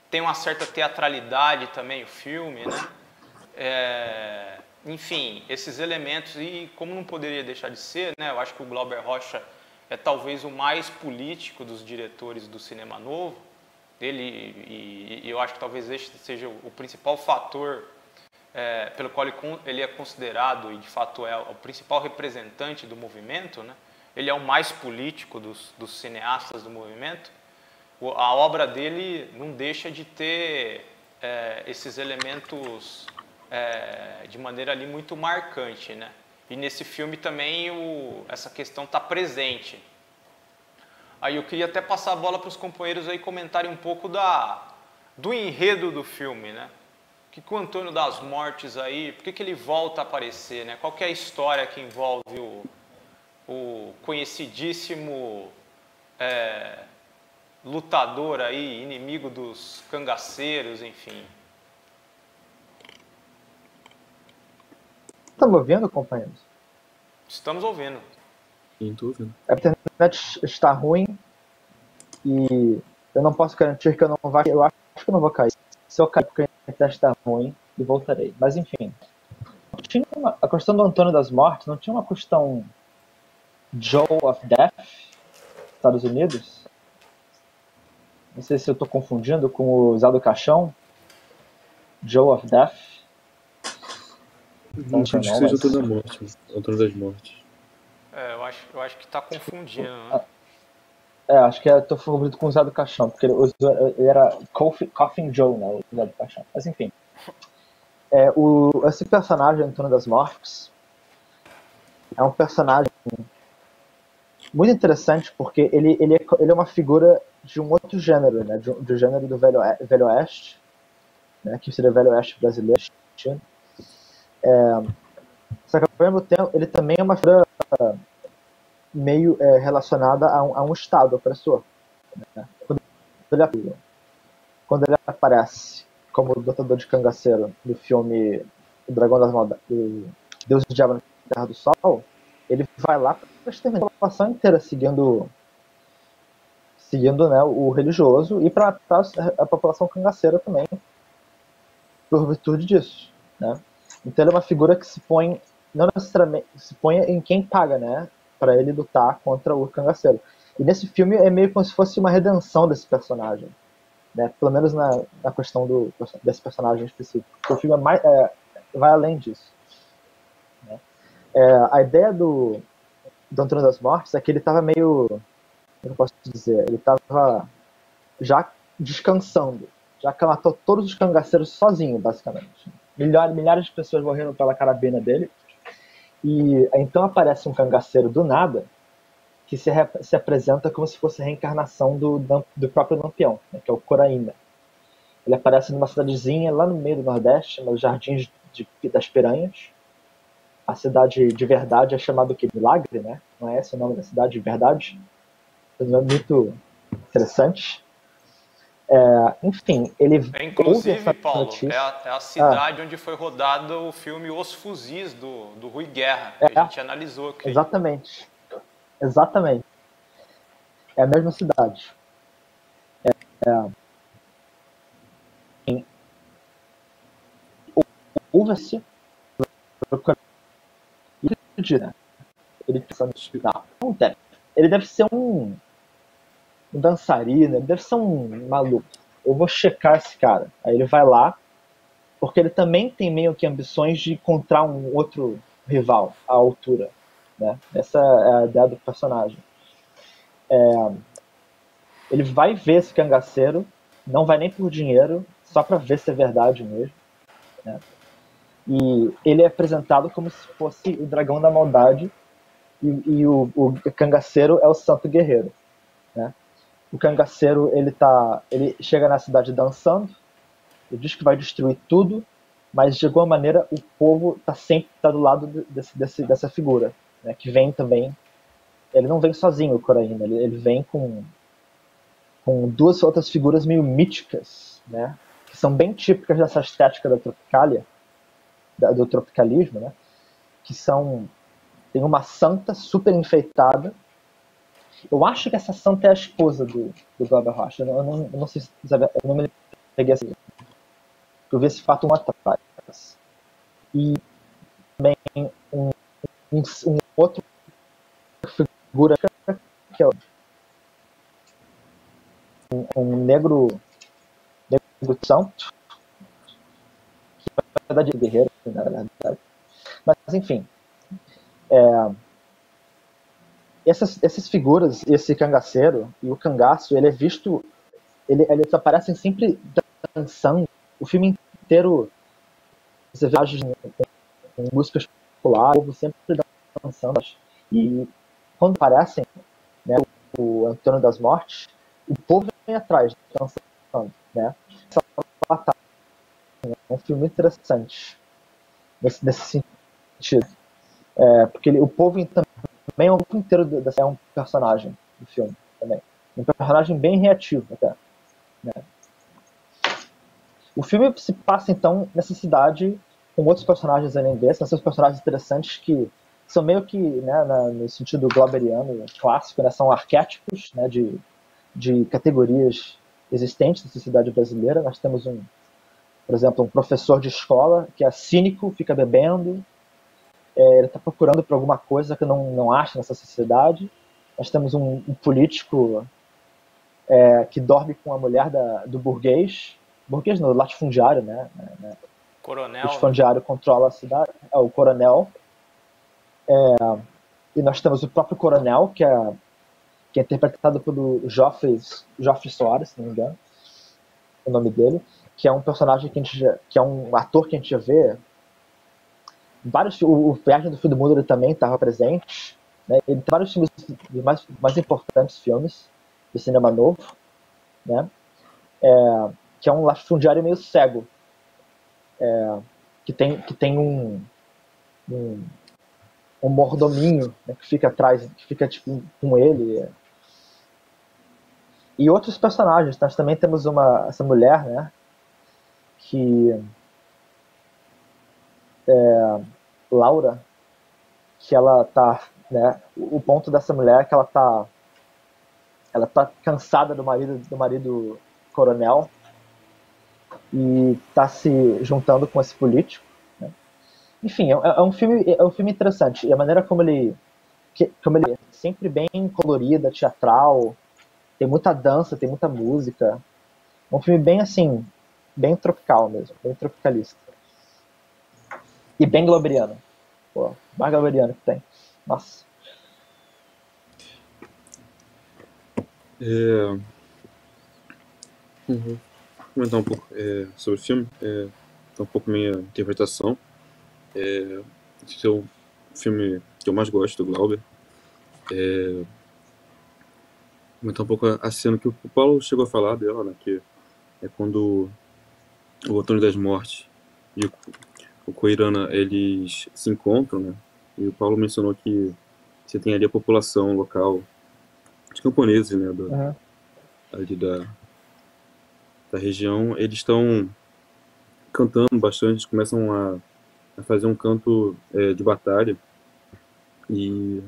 tem uma certa teatralidade também o filme, né? Enfim, esses elementos, e como não poderia deixar de ser, né? Eu acho que o Glauber Rocha é talvez o mais político dos diretores do cinema novo. E eu acho que talvez este seja o principal fator pelo qual ele é considerado, e de fato é o principal representante do movimento, né? Ele é o mais político dos cineastas do movimento. A obra dele não deixa de ter esses elementos de maneira ali muito marcante, né? E nesse filme também essa questão está presente. Aí eu queria até passar a bola para os companheiros aí comentarem um pouco do enredo do filme, né? O que o Antônio das Mortes aí, por que ele volta a aparecer, né? Qual que é a história que envolve o conhecidíssimo lutador aí, inimigo dos cangaceiros, enfim. Estão me ouvindo, companheiros? Estamos ouvindo. Sim, estou ouvindo. A internet está ruim e eu não posso garantir que eu não vá. Eu acho que eu não vou cair. Se eu cair porque a internet está ruim, eu voltarei. Mas enfim. A questão do Antônio das Mortes não tinha uma questão Joe of Death, Estados Unidos? Não sei se eu estou confundindo com o Zé do Caixão. Joe of Death. Não acho que seja Antônio da Morte. Antônio das Mortes. Eu acho que tá confundindo, né? Acho que eu tô confundindo com o Zé do Caixão, porque ele era Coffin Joe, né? O Zé do Caixão. Mas enfim. Esse personagem, Antônio das Mortes, é um personagem muito interessante porque ele é uma figura de um outro gênero, né? Do gênero do Velho Oeste, né? Que seria o Velho Oeste brasileiro. Só que ao mesmo tempo ele também é uma figura meio relacionada a um estado opressor. Né? Quando ele aparece como o Lutador de Cangaceiro no filme O Dragão das Maldades, Deus e o Diabo na Terra do Sol, ele vai lá para exterminar a população inteira, seguindo né, o religioso e para matar a população cangaceira também, por virtude disso. Né? Então ele é uma figura que se põe, não necessariamente, se põe em quem paga, né, para ele lutar contra o cangaceiro. E nesse filme é meio como se fosse uma redenção desse personagem. Né? Pelo menos na questão desse personagem específico. O filme vai além disso. Né? A ideia do Antônio das Mortes é que ele estava meio, como eu posso dizer, ele estava já descansando, já que matou todos os cangaceiros sozinho, basicamente. Milhares de pessoas morreram pela carabina dele, e então aparece um cangaceiro do nada, que se apresenta como se fosse a reencarnação do próprio Lampião, né, que é o Coraína. Ele aparece numa cidadezinha lá no meio do Nordeste, nos Jardins das Piranhas. A cidade de verdade é chamada o quê? Milagre, né? Não é esse o nome da cidade de verdade? É um nome muito interessante. Enfim, ele inclusive, Paulo, é a cidade onde foi rodado o filme Os Fuzis, do Rui Guerra, que a gente analisou aqui. Exatamente. É a mesma cidade. Houve-se ele deve ser um dançarino, ele deve ser um maluco. Eu vou checar esse cara. Aí ele vai lá, porque ele também tem meio que ambições de encontrar um outro rival à altura. Né? Essa é a ideia do personagem. Ele vai ver esse cangaceiro, não vai nem por dinheiro, só pra ver se é verdade mesmo. Né? E ele é apresentado como se fosse o dragão da maldade, e o cangaceiro é o santo guerreiro. Né? O cangaceiro ele chega na cidade dançando, ele diz que vai destruir tudo, mas de alguma maneira o povo sempre do lado dessa figura, né? Que vem também. Ele não vem sozinho, o Coraína, ele vem com duas outras figuras meio míticas, né? Que são bem típicas dessa estética da Tropicália, do tropicalismo, né? Que tem uma santa super enfeitada. Eu acho que essa santa é a esposa do Glauber Rocha. Eu não sei se sabe, eu não me peguei assim. Eu vi esse fato atrás. E também um outro figura que é um negro santo, que na verdade é guerreiro, na verdade. Mas enfim, essas figuras, esse cangaceiro e o cangaço, ele é visto, eles aparecem sempre dançando o filme inteiro. Você vê com músicas populares, o povo sempre dançando. E quando aparecem, né, o Antônio das Mortes, o povo vem atrás dançando, né? É um filme muito interessante nesse sentido, porque o povo também é um grupo inteiro é um personagem do filme também, um personagem bem reativo até, né? O filme se passa então nessa cidade com outros personagens além desse, esses personagens interessantes que são meio que, né, no sentido glauberiano clássico, né, são arquétipos, né, de categorias existentes na sociedade brasileira. Nós temos por exemplo, um professor de escola que é cínico, fica bebendo, ele está procurando por alguma coisa que não acha nessa sociedade. Nós temos um político que dorme com a mulher do burguês no latifundiário, né? Coronel. O latifundiário controla a cidade, o coronel. E nós temos o próprio Coronel, que é interpretado pelo Joffrey Soares, se não me engano, o nome dele, que é um personagem que é um ator que a gente já vê o Viagem do Fim do Mundo ele também estava presente, né? Ele tem vários filmes, mais importantes filmes do cinema novo, né? Que é um latifundiário meio cego, que tem um mordominho, né, que fica atrás, que fica tipo com ele. E outros personagens. Nós também temos essa mulher, né, que Laura, que ela tá, né, o ponto dessa mulher é que ela tá cansada do marido coronel e tá se juntando com esse político, né? Enfim, é um filme interessante, e a maneira como ele é sempre bem colorida, teatral, tem muita dança, tem muita música, é um filme bem assim, bem tropical mesmo, bem tropicalista. E bem Glauberiano. Pô, mais Glauberiano que tem. Nossa. Vou comentar um pouco sobre o filme, um pouco minha interpretação. Esse é o filme que eu mais gosto do Glauber. Comentar um pouco a cena que o Paulo chegou a falar dela, né, que é quando o Antônio das Mortes e o Koirana, eles se encontram, né, e o Paulo mencionou que você tem ali a população local, os camponeses, né, ali da região, eles estão cantando bastante, eles começam a fazer um canto de batalha, e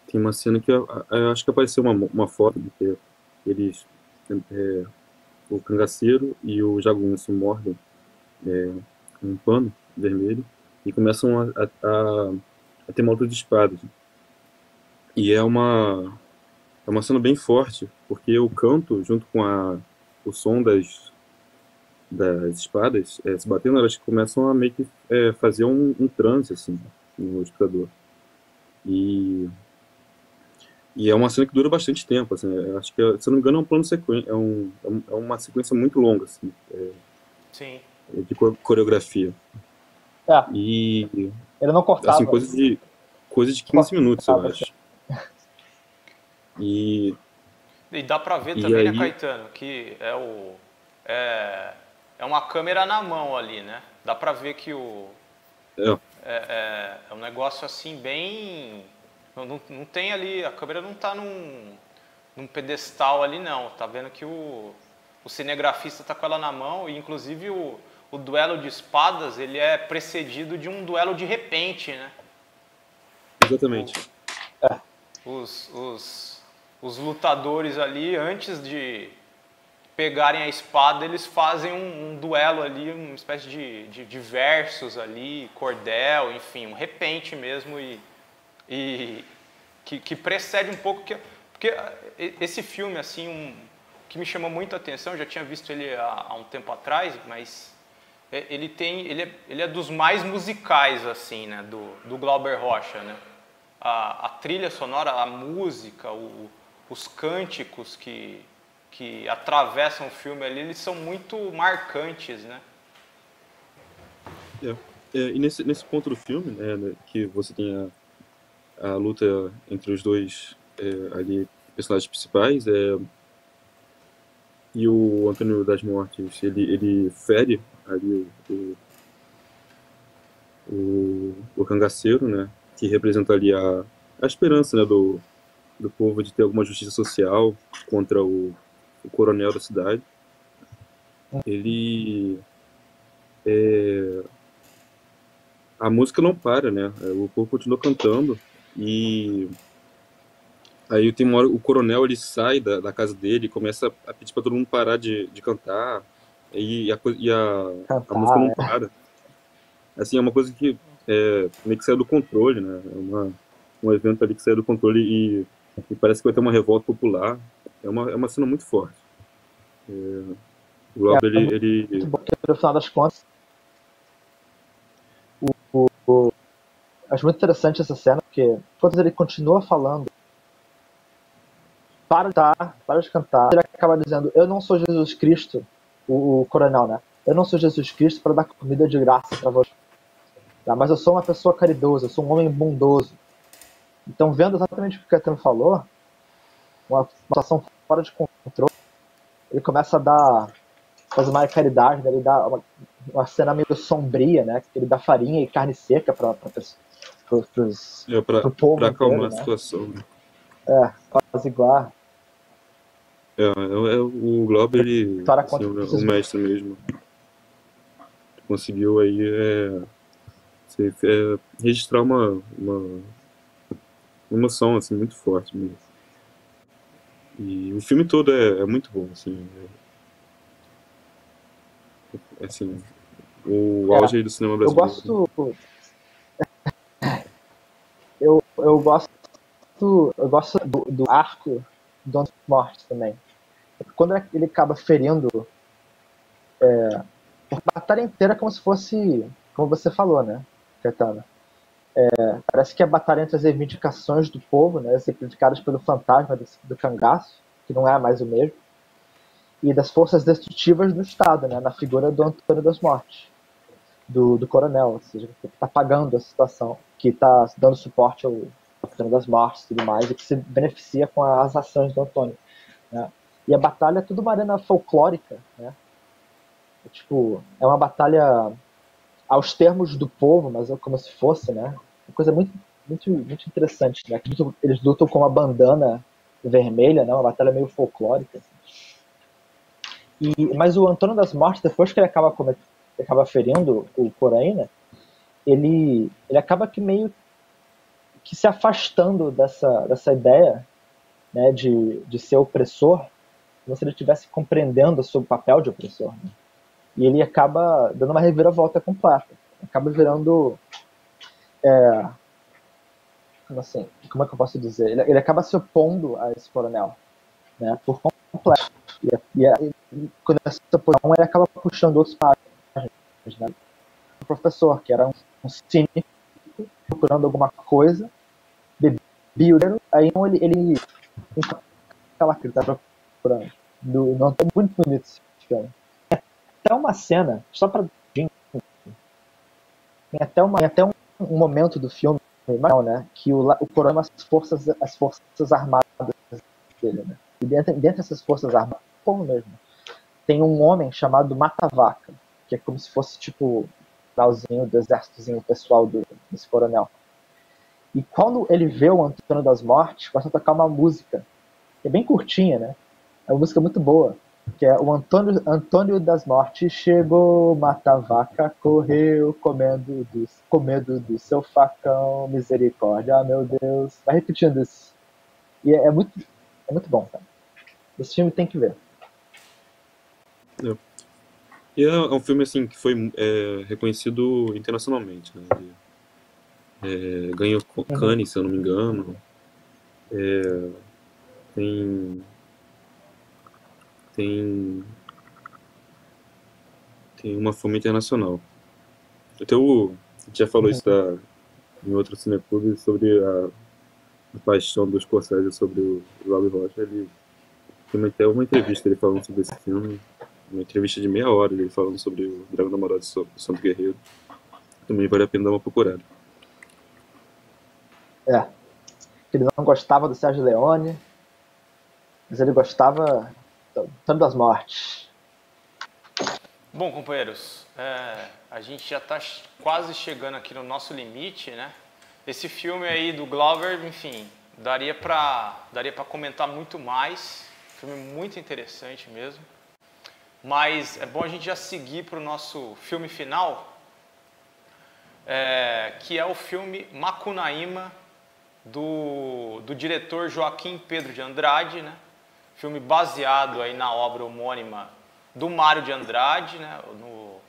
tem uma cena que eu acho que apareceu uma foto de que eles, o cangaceiro e o jagunço mordem um pano vermelho e começam a ter uma luta de espadas. E é uma cena bem forte, porque o canto, junto com o som das espadas se batendo, elas começam a meio que fazer um transe assim, no espectador. E é uma cena que dura bastante tempo, assim, acho que, se eu não me engano, é um plano sequência, é uma sequência muito longa, assim, Sim. de coreografia. E, ele não cortava. assim, coisa de 15 minutos, eu acho. E dá pra ver também, né, Caetano, que é uma câmera na mão ali, né? Dá pra ver que é um negócio assim bem... Não tem ali, a câmera não tá num pedestal ali não, tá vendo que o cinegrafista tá com ela na mão, e inclusive o duelo de espadas, ele é precedido de um duelo de repente, né? Exatamente. Os lutadores ali, antes de pegarem a espada, eles fazem um duelo ali, uma espécie de versos ali, cordel, enfim, um repente mesmo, e que precede um pouco, porque esse filme, assim, que me chamou muito a atenção, eu já tinha visto ele há um tempo atrás, mas ele é dos mais musicais, assim, né, do Glauber Rocha, né? A trilha sonora, a música, os cânticos que atravessam o filme ali, eles são muito marcantes, né? E nesse ponto do filme, né, que você tem a luta entre os dois ali, personagens principais, e o Antônio das Mortes, ele fere ali o cangaceiro, né, que representa ali a esperança, né, do povo de ter alguma justiça social contra o coronel da cidade. A música não para, né, o povo continua cantando, e aí tem uma hora, o coronel, ele sai da casa dele e começa a pedir para todo mundo parar de cantar, e a música não para. Assim, é uma coisa que meio que saiu do controle, né? Um evento ali que saiu do controle, e parece que vai ter uma revolta popular. É uma cena muito forte. O Glauber, ele... Muito bom, porque no final das contas, acho muito interessante essa cena, porque enquanto ele continua falando, para de cantar, ele acaba dizendo, eu não sou Jesus Cristo, o coronel, né? Eu não sou Jesus Cristo para dar comida de graça para você. Tá? Mas eu sou uma pessoa caridosa, eu sou um homem bondoso. Então, vendo exatamente o que o Caetano falou, uma situação fora de controle, ele começa a fazer uma caridade, né? Ele dá uma cena meio sombria, né? Ele dá farinha e carne seca para o povo Pra inteiro, acalmar a né? situação, né? Quase igual. O Glauber, ele, Vitória assim, contra o mestre mesmo, conseguiu aí registrar uma emoção, assim, muito forte mesmo. E o filme todo é muito bom, assim. Assim, o auge aí do cinema Eu brasileiro. gosto. Eu gosto do arco do Antes Morte também. Quando ele acaba ferindo a batalha inteira, como se fosse, como você falou, né, Caetano? Parece que a batalha entre as reivindicações do povo, né, exemplificadas pelo fantasma do cangaço, que não é mais o mesmo, e das forças destrutivas do Estado, né, na figura do Antônio das Mortes, do coronel, ou seja, que está pagando a situação, que está dando suporte ao Antônio das Mortes e tudo mais, e que se beneficia com as ações do Antônio. Né? E a batalha é tudo uma arena folclórica, né? É uma batalha aos termos do povo, mas é como se fosse, né? Uma coisa muito interessante, né? Eles lutam com uma bandana vermelha, né? Uma batalha meio folclórica. Mas o Antônio das Mortes, depois que ele acaba ferindo o Coraína, ele acaba que meio que se afastando dessa ideia, né, de ser opressor, como se ele estivesse compreendendo o seu papel de opressor. Né? E ele acaba dando uma reviravolta completa. Acaba virando... como é que eu posso dizer? Ele acaba se opondo a esse coronel, né, por completo. E quando essa posição, ele acaba puxando outros páginas. Né? O professor, que era um cínico, procurando alguma coisa, bebia o dinheiro, aí então ele aquela que ele tá procurando. Não é muito bonito esse filme. Até uma cena, só pra tem até um momento do filme, né, que o coronel as forças armadas dele, né? E dentro dessas forças armadas, como mesmo, tem um homem chamado Mata-Vaca, que é como se fosse tipo o finalzinho do exércitozinho pessoal desse coronel. E quando ele vê o Antônio das Mortes, começa a tocar uma música, que é bem curtinha, né? É uma música muito boa, que é o Antônio das Mortes chegou, mata-vaca, correu, com medo do seu facão, misericórdia, meu Deus. Vai repetindo isso. E é muito bom, cara. Esse filme tem que ver. E é um filme, assim, que foi reconhecido internacionalmente, né? Ele, ganhou Cannes, se eu não me engano. Tem uma fama internacional. Até a gente já falou isso em outro cineclube sobre a paixão dos Scorsese sobre o Robert Rocha. Ele tem até uma entrevista ele falando sobre esse filme, uma entrevista de meia hora ele falando sobre o Drago Namorado do Santo Guerreiro. Também vale a pena dar uma procurada. Ele não gostava do Sérgio Leone, mas ele gostava tanto das mortes. Bom, companheiros, a gente já está quase chegando aqui no nosso limite, né? Esse filme aí do Glauber, enfim, daria para comentar muito mais. Filme muito interessante mesmo. Mas é bom a gente já seguir para o nosso filme final, que é o filme Macunaíma, do diretor Joaquim Pedro de Andrade, né? Filme baseado aí na obra homônima do Mário de Andrade, né?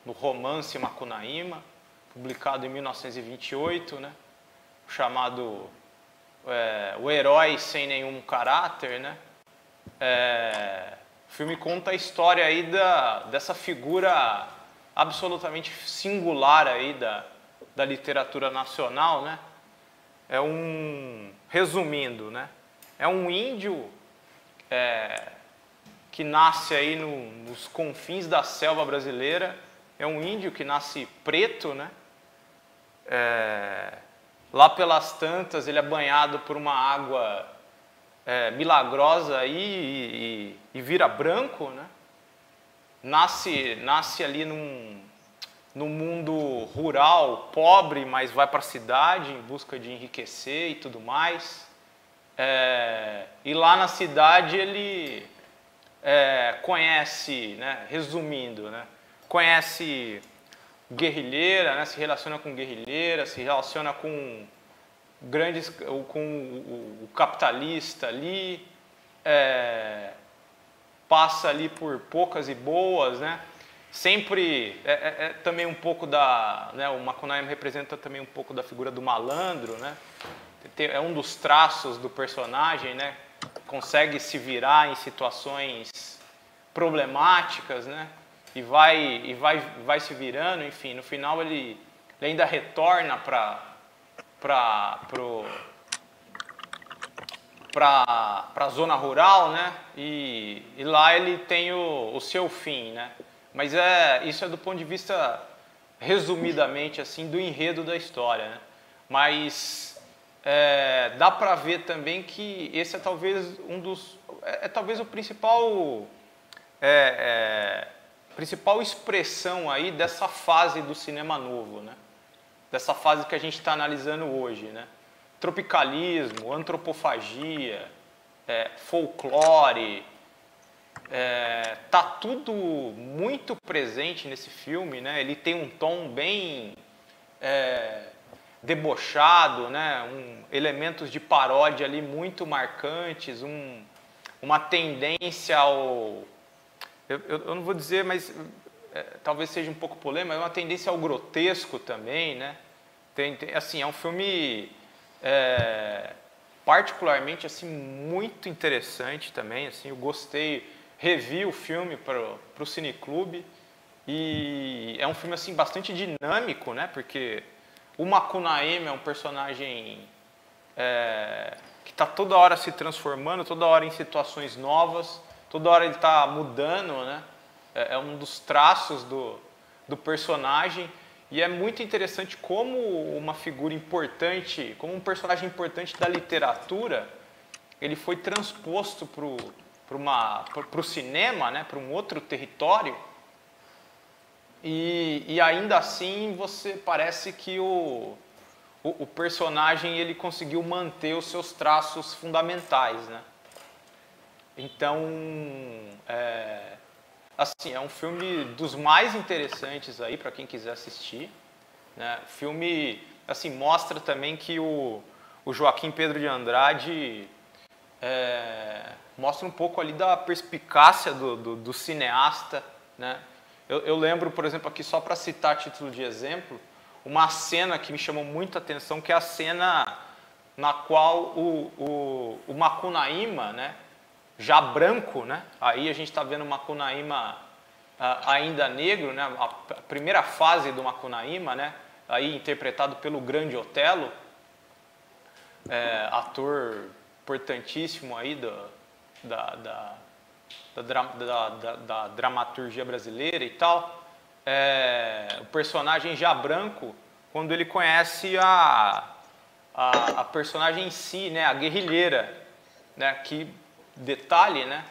no romance Macunaíma, publicado em 1928, né? Chamado O Herói Sem Nenhum Caráter, né? O filme conta a história aí dessa figura absolutamente singular aí da literatura nacional, né? resumindo, né? É um índio que nasce aí nos confins da selva brasileira. É um índio que nasce preto, né? Lá pelas tantas ele é banhado por uma água milagrosa aí e vira branco, né? Nasce ali num mundo rural, pobre, mas vai para a cidade em busca de enriquecer e tudo mais. E lá na cidade ele conhece, né, resumindo, né, conhece guerrilheira, né, se relaciona com guerrilheira, se relaciona com o capitalista ali, passa ali por poucas e boas, né? Sempre também um pouco né, o Macunaíma representa também um pouco da figura do malandro, né? É um dos traços do personagem, né? Consegue se virar em situações problemáticas, né? E vai se virando, enfim, no final ele ainda retorna para a zona rural, né? E lá ele tem o seu fim, né? Mas isso é do ponto de vista, resumidamente, assim, do enredo da história, né? Mas dá para ver também que esse é talvez talvez o principal principal expressão aí dessa fase do cinema novo, né? Dessa fase que a gente está analisando hoje, né? Tropicalismo, antropofagia, folclore, tá tudo muito presente nesse filme, né? Ele tem um tom bem debochado, né? Elementos de paródia ali muito marcantes, uma tendência ao... Eu não vou dizer, mas talvez seja um pouco polêmico, mas uma tendência ao grotesco também, né? Assim, é um filme particularmente assim muito interessante também, assim, eu gostei, revi o filme para o Cineclube e é um filme assim bastante dinâmico, né? Porque o Macunaíma é um personagem que está toda hora se transformando, toda hora em situações novas, toda hora ele está mudando, né? É um dos traços do personagem. E é muito interessante como uma figura importante, como um personagem importante da literatura, ele foi transposto para o cinema, né, para um outro território, e ainda assim você parece que o personagem ele conseguiu manter os seus traços fundamentais, né? Então, assim, é um filme dos mais interessantes aí para quem quiser assistir, né? O filme, assim, mostra também que o Joaquim Pedro de Andrade mostra um pouco ali da perspicácia do cineasta, né? Eu lembro, por exemplo, aqui só para citar a título de exemplo, uma cena que me chamou muita atenção, que é a cena na qual o Macunaíma, né, já branco, né? Aí a gente está vendo o Macunaíma ainda negro, né? A primeira fase do Macunaíma, né? Aí interpretado pelo grande Otelo, ator importantíssimo aí da dramaturgia brasileira e tal. O personagem já branco, quando ele conhece a personagem em si, né? A guerrilheira, né? Que detalhe, né?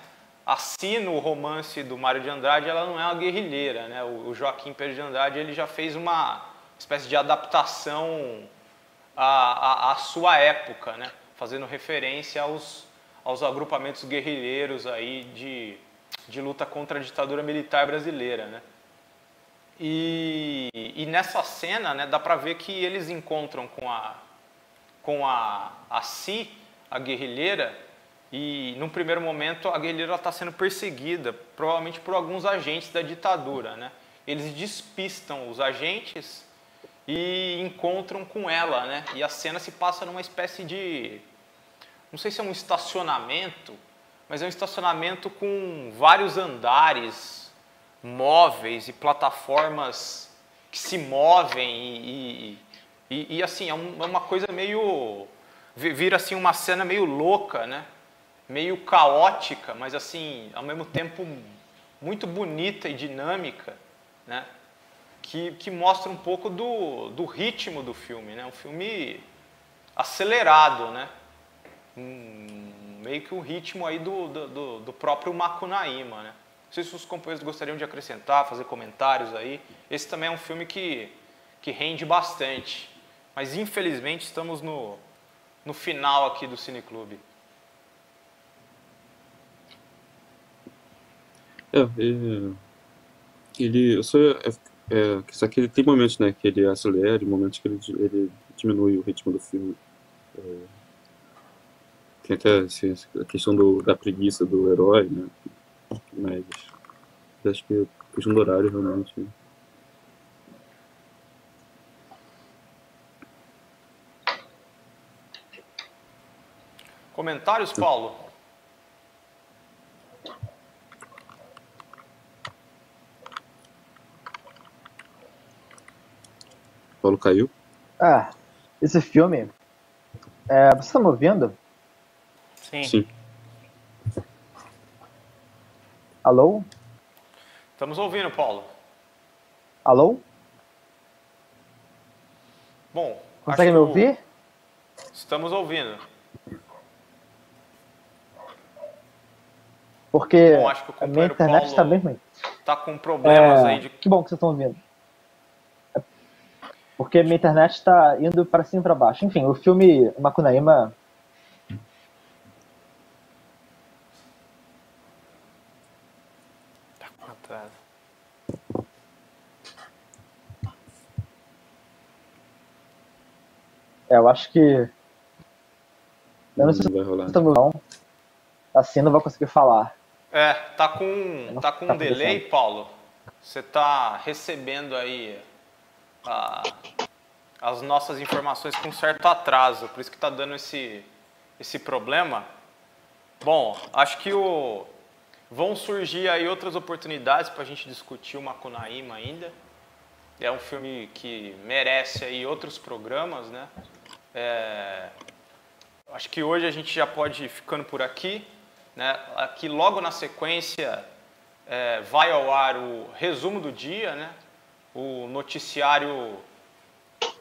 Assina o romance do Mário de Andrade, ela não é uma guerrilheira, né? O Joaquim Pedro de Andrade ele já fez uma espécie de adaptação à sua época, né? Fazendo referência aos agrupamentos guerrilheiros aí de luta contra a ditadura militar brasileira, né? E nessa cena, né, dá para ver que eles encontram com a Si, a guerrilheira. E, num primeiro momento, a guerrilheira está sendo perseguida, provavelmente por alguns agentes da ditadura, né? Eles despistam os agentes e encontram com ela, né? E a cena se passa numa espécie de... não sei se é um estacionamento, mas é um estacionamento com vários andares móveis e plataformas que se movem E assim, é uma coisa meio... Vira assim uma cena meio louca, né? Meio caótica, mas assim, ao mesmo tempo muito bonita e dinâmica, né? Que mostra um pouco do ritmo do filme, né? Um filme acelerado, né? Meio que o ritmo aí do próprio Macunaíma, né? Não sei se os companheiros gostariam de acrescentar, fazer comentários aí. Esse também é um filme que rende bastante, mas infelizmente estamos no final aqui do Cineclube. Só que ele tem momentos, né, que ele acelera, e momentos que ele diminui o ritmo do filme. Tem até assim, a questão da preguiça do herói, né, mas acho que a questão do horário realmente... Comentários, Paulo? Paulo caiu? Esse filme... você tá me ouvindo? Sim. Alô? Estamos ouvindo, Paulo. Alô? Bom, consegue me ouvir? Estamos ouvindo. Porque bom, acho que o a minha internet está bem ruim. Tá com problemas aí de... Que bom que vocês estão ouvindo. Porque minha internet está indo para cima e para baixo. Enfim, o filme Macunaíma... Tá com atraso. eu acho que... Eu não sei se vai rolar. Assim não vou conseguir falar. Tá com um delay, Paulo. Você tá recebendo aí as nossas informações com certo atraso, por isso que tá dando esse problema. Bom, acho que vão surgir aí outras oportunidades para a gente discutir o Macunaíma ainda. É um filme que merece aí outros programas, né? Acho que hoje a gente já pode ir ficando por aqui, né? Aqui logo na sequência vai ao ar o resumo do dia, né? O noticiário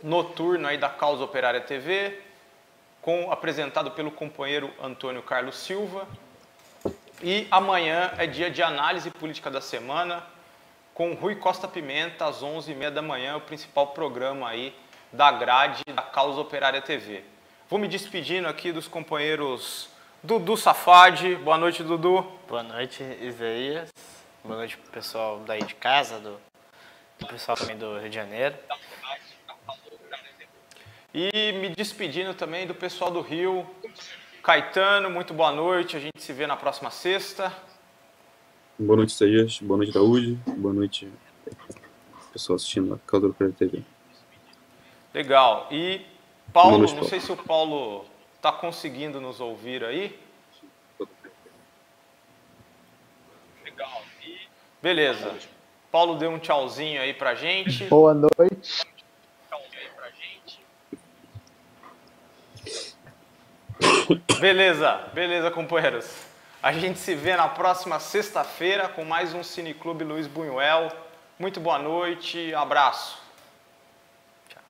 noturno aí da Causa Operária TV, apresentado pelo companheiro Antônio Carlos Silva. E amanhã é dia de análise política da semana, com Rui Costa Pimenta, às 11h30 da manhã, o principal programa aí da grade da Causa Operária TV. Vou me despedindo aqui dos companheiros Dudu Safadi. Boa noite, Dudu. Boa noite, Isaías. Boa noite pro pessoal daí de casa, do pessoal também do Rio de Janeiro. E me despedindo também do pessoal do Rio. Caetano, muito boa noite. A gente se vê na próxima sexta. Boa noite, Isaías. Boa noite, Daúde. Boa noite, pessoal assistindo a Causa Operária TV. Legal. E Paulo, não sei se o Paulo está conseguindo nos ouvir aí. Legal. Beleza. Paulo deu um tchauzinho aí pra gente. Boa noite. Beleza, companheiros. A gente se vê na próxima sexta-feira com mais um Cineclube Luiz Buñuel. Muito boa noite, abraço. Tchau.